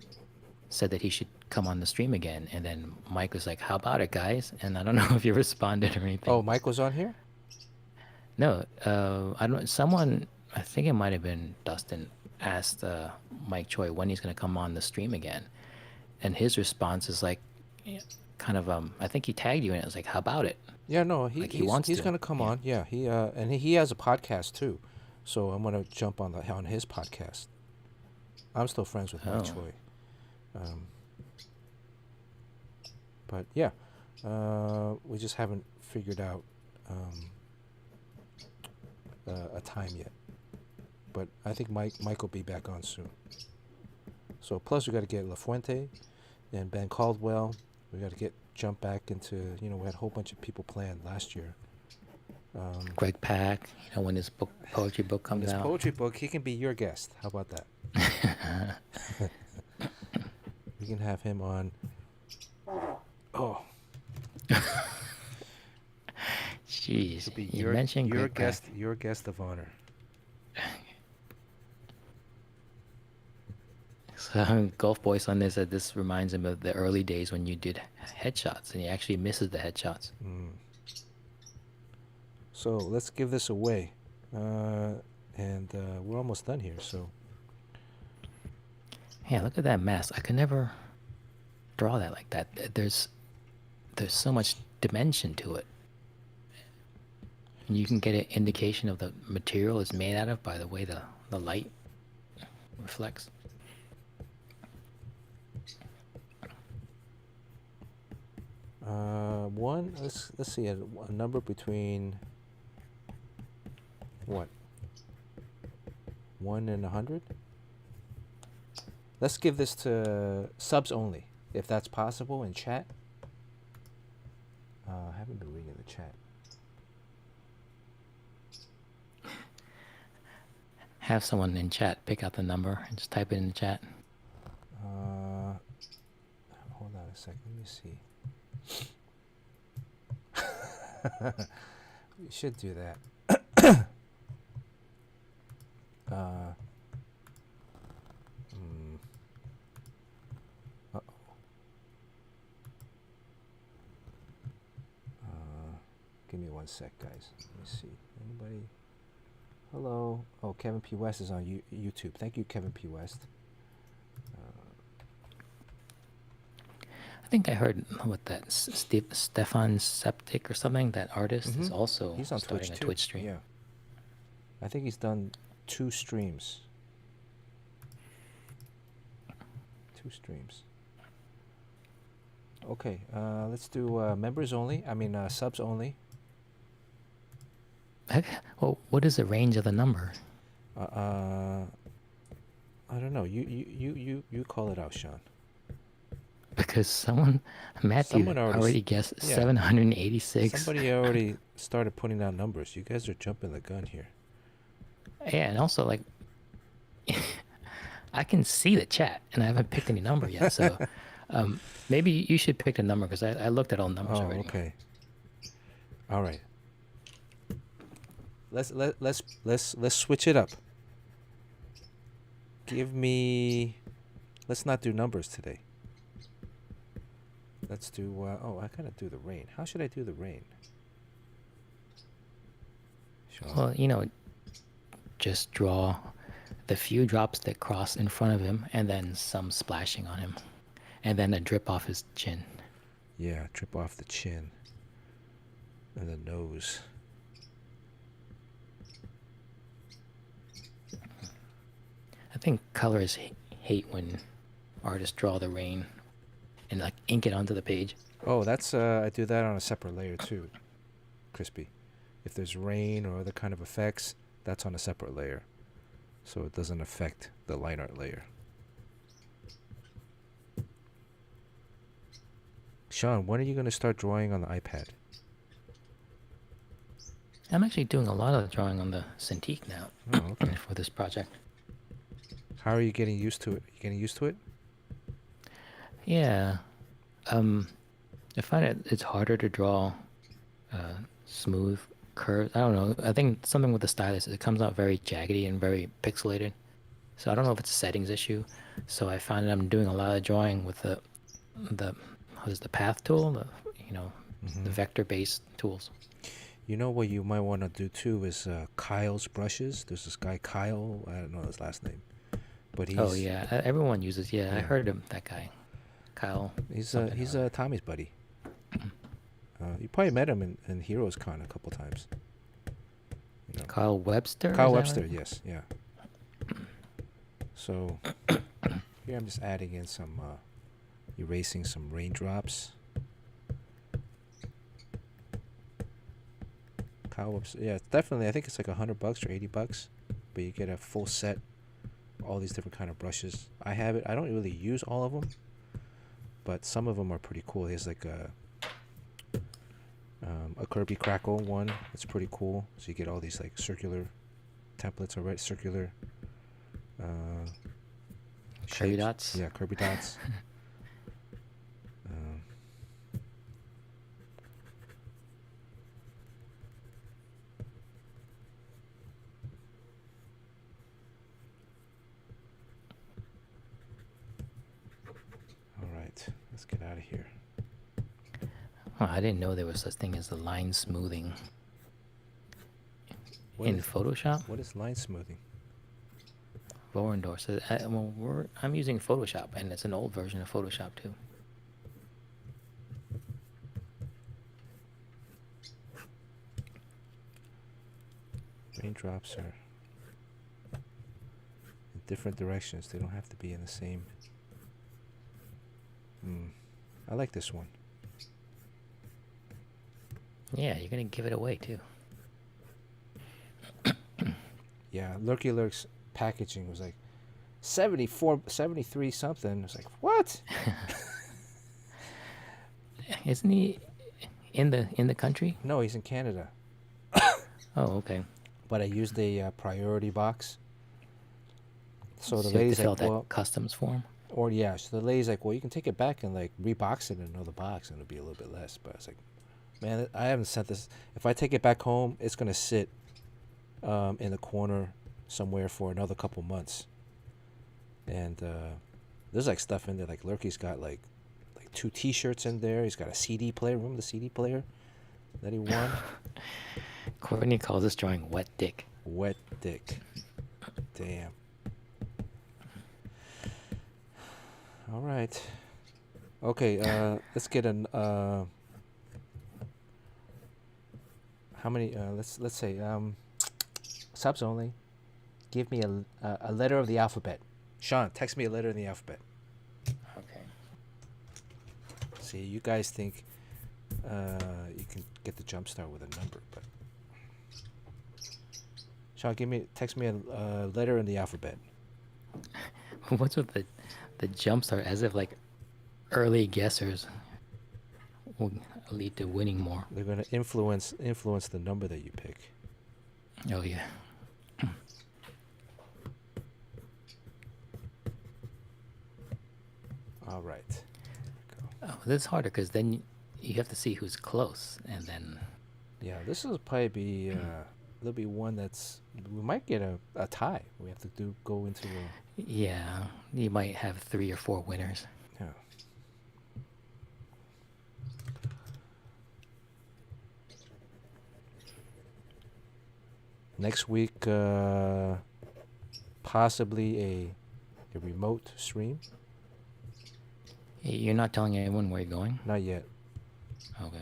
said that he should come on the stream again, and then Mike was like, how about it, guys? And I don't know if you responded or anything. Oh, Mike was on here? No, I don't. Someone, I think it might have been Dustin, asked Mike Choi when he's going to come on the stream again, and his response is like, kind of I think he tagged you, and it was like, how about it? Yeah, no, Like he's gonna come on. Yeah, he has a podcast too, so I'm gonna jump on his podcast. I'm still friends with Mike Choi, but yeah, we just haven't figured out a time yet. But I think Mike will be back on soon. So plus we got to get La Fuente and Ben Caldwell. We got to jump back into, we had a whole bunch of people planned last year. Greg Pak, when his poetry book comes His out. poetry book, he can be your guest. How about that? We can have him on. Oh, Jeez, be you mentioned your Greg guest, Pak. your guest of honor. So Golf Boy Sunday said this reminds him of the early days when you did headshots, and he actually misses the headshots. So let's give this away, and we're almost done here. So Yeah, look at that mask. I could never draw that like that. There's so much dimension to it. And you can get an indication of the material it's made out of by the way the light reflects. one. Let's see a number between what? 1 and 100. Let's give this to subs only, if that's possible in chat. I haven't been reading the chat. Have someone in chat pick out the number and just type it in the chat. Hold on a second. Let me see. We should do that. Uh-oh. Give me 1 sec, guys. Let me see. Anybody? Hello. Oh, Kevin P. West is on YouTube. Thank you, Kevin P. West. I think I heard what that Stefan Septic or something. That artist is also He's on starting Twitch a too. Twitch stream. Yeah. I think he's done 2 streams. 2 streams. Okay, let's do members only. I mean, subs only. Well, what is the range of the number? I don't know. You call it out, Sean. Because Matthew Someone already guessed yeah. 786. Somebody already started putting down numbers. You guys are jumping the gun here. Yeah, and also like, I can see the chat, and I haven't picked any number yet. So, maybe you should pick a number because I looked at all the numbers already. Okay. All right. Let's switch it up. Give me. Let's not do numbers today. Let's do. Oh, I gotta do the rain. How should I do the rain? Sure. Well, just draw the few drops that cross in front of him, and then some splashing on him, and then a drip off his chin. Yeah, drip off the chin and the nose. I think colorists hate when artists draw the rain and like ink it onto the page. Oh, that's I do that on a separate layer too, Crispy. If there's rain or other kind of effects, that's on a separate layer, so it doesn't affect the line art layer. Sean, when are you going to start drawing on the iPad? I'm actually doing a lot of drawing on the Cintiq now. Oh, okay. For this project. How are you getting used to it? You getting used to it? Yeah. I find it's harder to draw smooth curves. I don't know. I think something with the stylus, it comes out very jaggedy and very pixelated. So I don't know if it's a settings issue. So I find that I'm doing a lot of drawing with the what is the path tool, the vector-based tools. You know what you might want to do too is Kyle's brushes. There's this guy Kyle. I don't know his last name, but he's. Oh yeah, everyone uses. Yeah, I heard him. That guy, Kyle. He's Tommy's buddy. You probably met him in Heroes Con a couple times. Kyle Webster. Kyle Webster, right? Yes, yeah. So here I'm just adding in some, erasing some raindrops. Kyle Webster, yeah, definitely. I think it's like $100 or $80, but you get a full set, all these different kind of brushes. I have it. I don't really use all of them, but some of them are pretty cool. There's like a Kirby Crackle one. It's pretty cool. So you get all these like circular templates, already circular. Kirby shapes. dots. Yeah, Kirby dots. All right, let's get out of here. Oh, I didn't know there was such thing as the line smoothing in Photoshop. What is line smoothing? Vorendorf says, I'm using Photoshop, and it's an old version of Photoshop too. Raindrops are in different directions. They don't have to be in the same. I like this one. Yeah, you're gonna give it away too. Yeah, Lurky Lurk's packaging was like 74, 73 something. I was like, what? Isn't he in the country? No, he's in Canada. Oh, okay. But I used a priority box. So the So you have to lady's fill like, out that well, customs form. or yeah, so the lady's like, well, you can take it back and like rebox it in another box and it'll be a little bit less. But I was like, man, I haven't sent this. If I take it back home, it's going to sit in the corner somewhere for another couple months. And there's like stuff in there. Like Lurky's got like 2 T-shirts in there. He's got a CD player. Remember the CD player that he won? Courtney calls this drawing wet dick. Wet dick. Damn. All right. Okay. Let's get an. How many? Let's say subs only. Give me a letter of the alphabet. Sean, text me a letter in the alphabet. Okay. See, you guys think you can get the jump start with a number, but Sean, text me a letter in the alphabet. What's with the jump start? As if like early guessers will lead to winning more. They're gonna influence the number that you pick. Oh yeah. All right. Go. Oh, this is harder because then you have to see who's close, and then Yeah, this will probably be there'll be one we might get a tie. We have to go into a yeah, you might have 3 or 4 winners. yeah. Next week, possibly a remote stream. You're not telling anyone where you're going? Not yet. Okay.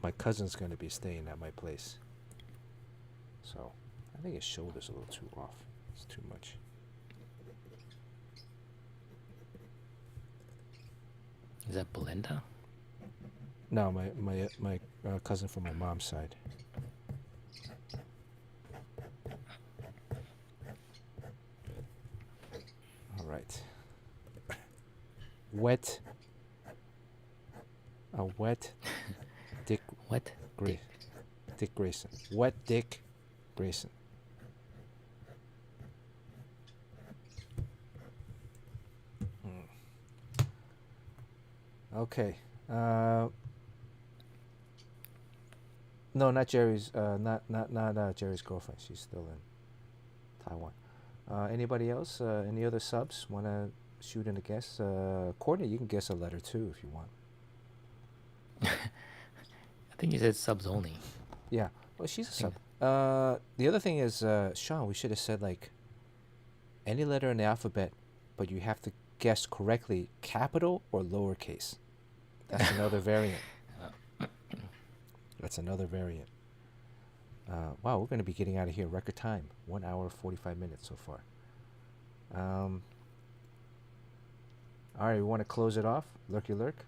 My cousin's going to be staying at my place, so I think his shoulder's a little too off. It's too much. Is that Belinda? No, my cousin from my mom's side. All right. A wet Dick What? Dick Grayson. Wet Dick Grayson. Okay. No, not Jerry's. Not Jerry's girlfriend. She's still in Taiwan. Anybody else? Any other subs want to shoot in a guess? Courtney, you can guess a letter too if you want. I think you said subs only. Yeah. Well, she's a sub. The other thing is, Sean, we should have said like any letter in the alphabet, but you have to guess correctly, capital or lowercase. That's another variant. That's another variant. Wow, we're going to be getting out of here record time. 1 hour, 45 minutes so far. All right, we want to close it off? Lurky Lurk?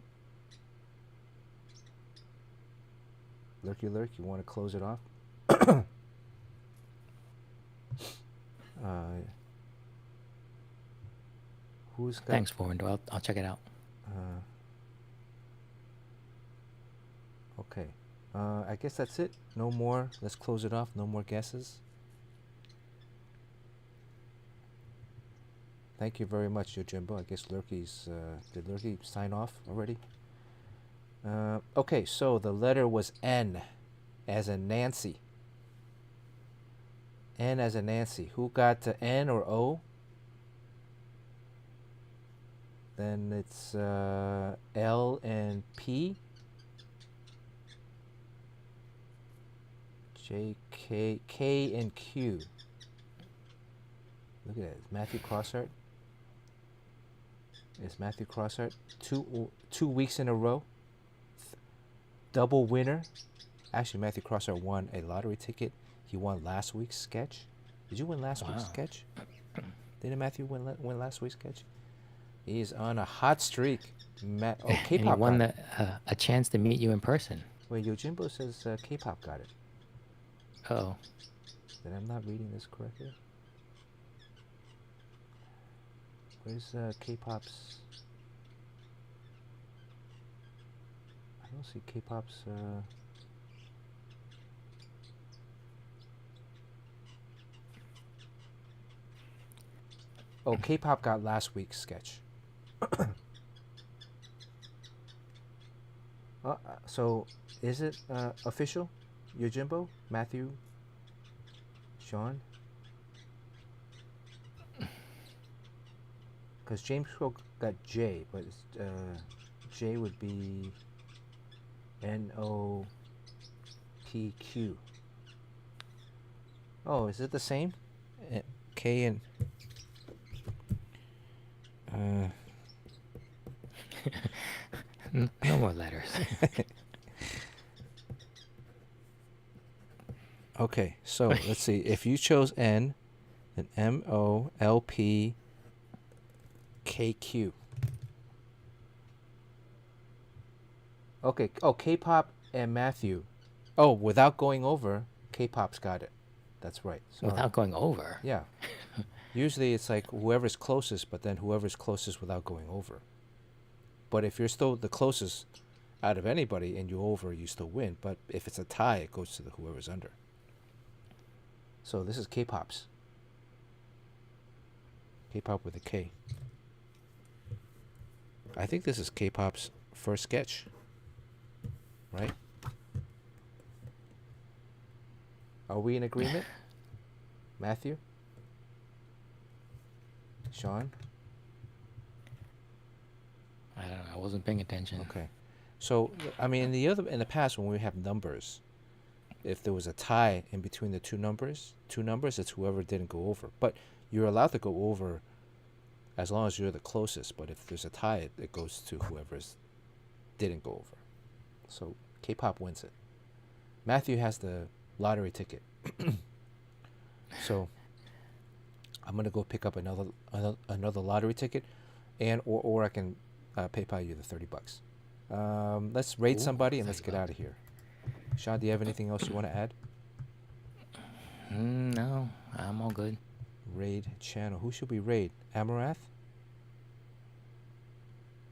Lurky Lurk, you want to close it off? Who's got... Thanks, Forwind. I'll check it out. Okay. I guess that's it. No more. Let's close it off. No more guesses. Thank you very much, Yojimbo. I guess Lurky's... did Lurky sign off already? Okay, so the letter was N, as in Nancy. N as in Nancy. Who got to N or O? Then it's L and P. J, K and Q. Look at that. Matthew Crosshart. It's Matthew Crosshart. Two weeks in a row. Double winner. Actually, Matthew Crosshart won a lottery ticket. He won last week's sketch. Did you win last week's sketch? Didn't Matthew win last week's sketch? He's on a hot streak. Oh, And he K-pop won got it. a chance to meet you in person. Wait, Yojimbo says K-pop got it. Oh, Then I'm not reading this correctly. Where's K-pop's? I don't see K-pop's. Oh, K-pop got last week's sketch. So is it official? Yojimbo, Matthew, Sean? Because James Cook got J, but J would be NOPQ. Oh, is it the same? K and no more letters. Okay, so let's see. If you chose N, then MOLPKQ. Okay. Oh, K-pop and Matthew. Oh, without going over, K-pop's got it. That's right. Sorry. Without going over. Yeah. Usually it's like whoever's closest, but then whoever's closest without going over. But if you're still the closest out of anybody and you over, you still win. But if it's a tie, it goes to the whoever's under. So this is K-pop's. K-pop with a K. I think this is K-pop's first sketch. Right? Are we in agreement? Matthew? Sean? I don't know. I wasn't paying attention. Okay. So, I mean, in the past when we have numbers, if there was a tie in between the two numbers, it's whoever didn't go over. But you're allowed to go over as long as you're the closest. But if there's a tie, it goes to whoever's didn't go over. So K-pop wins it. Matthew has the lottery ticket. So I'm gonna go pick up another lottery ticket, and or I can PayPal you the $30. Let's raid somebody and let's get out of here. Sean, do you have anything else you want to add? No, I'm all good. Raid channel. Who should we raid? Amarath?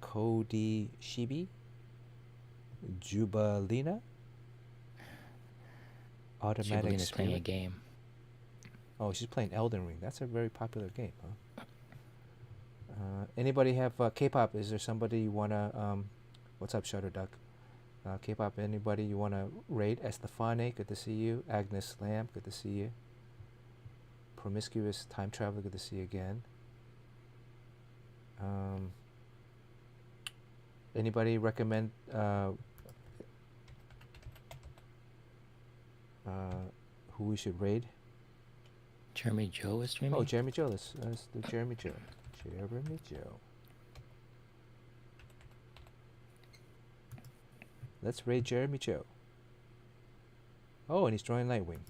Cody Shibi? Jubalina? Automatic Jubalina's playing a Spirit? game. Oh, she's playing Elden Ring. That's a very popular game, huh? Anybody have K-pop? Is there somebody you wanna? What's up, Shutter Duck? K-pop. Anybody you wanna raid? Estefane, good to see you. Agnes Lamb, good to see you. Promiscuous Time Traveler, good to see you again. Anybody recommend who we should raid? Jeremy Joe is streaming? Oh, Jeremy Joe. Let's do Jeremy Joe. Jeremy Joe. Let's raid Jeremy Joe. Oh, and he's drawing Nightwing.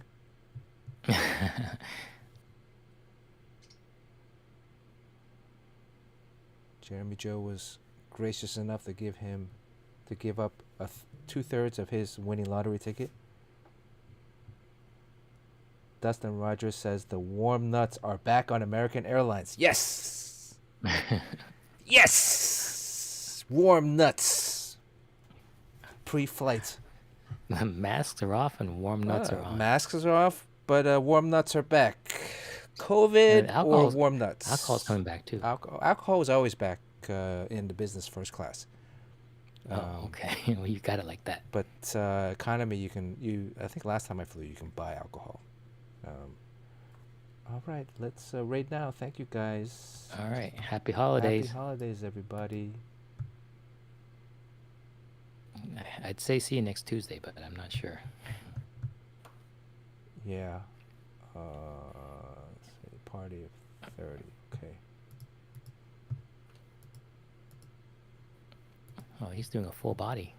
Jeremy Joe was gracious enough to give up 2/3 of his winning lottery ticket. Dustin Rogers says the warm nuts are back on American Airlines. Yes! Yes! Warm nuts. Pre-flight. Masks are off and warm nuts are on. Masks are off, but warm nuts are back. COVID or warm nuts? Alcohol's coming back too. Alcohol is always back in the business first class. Oh, okay. Well, you got it like that. But economy, I think last time I flew, you can buy alcohol. All right, let's raid now. Thank you, guys. All right. Happy holidays. Happy holidays, everybody. I'd say see you next Tuesday, but I'm not sure. Yeah. Let's see, party of 30. Okay. Oh, he's doing a full body.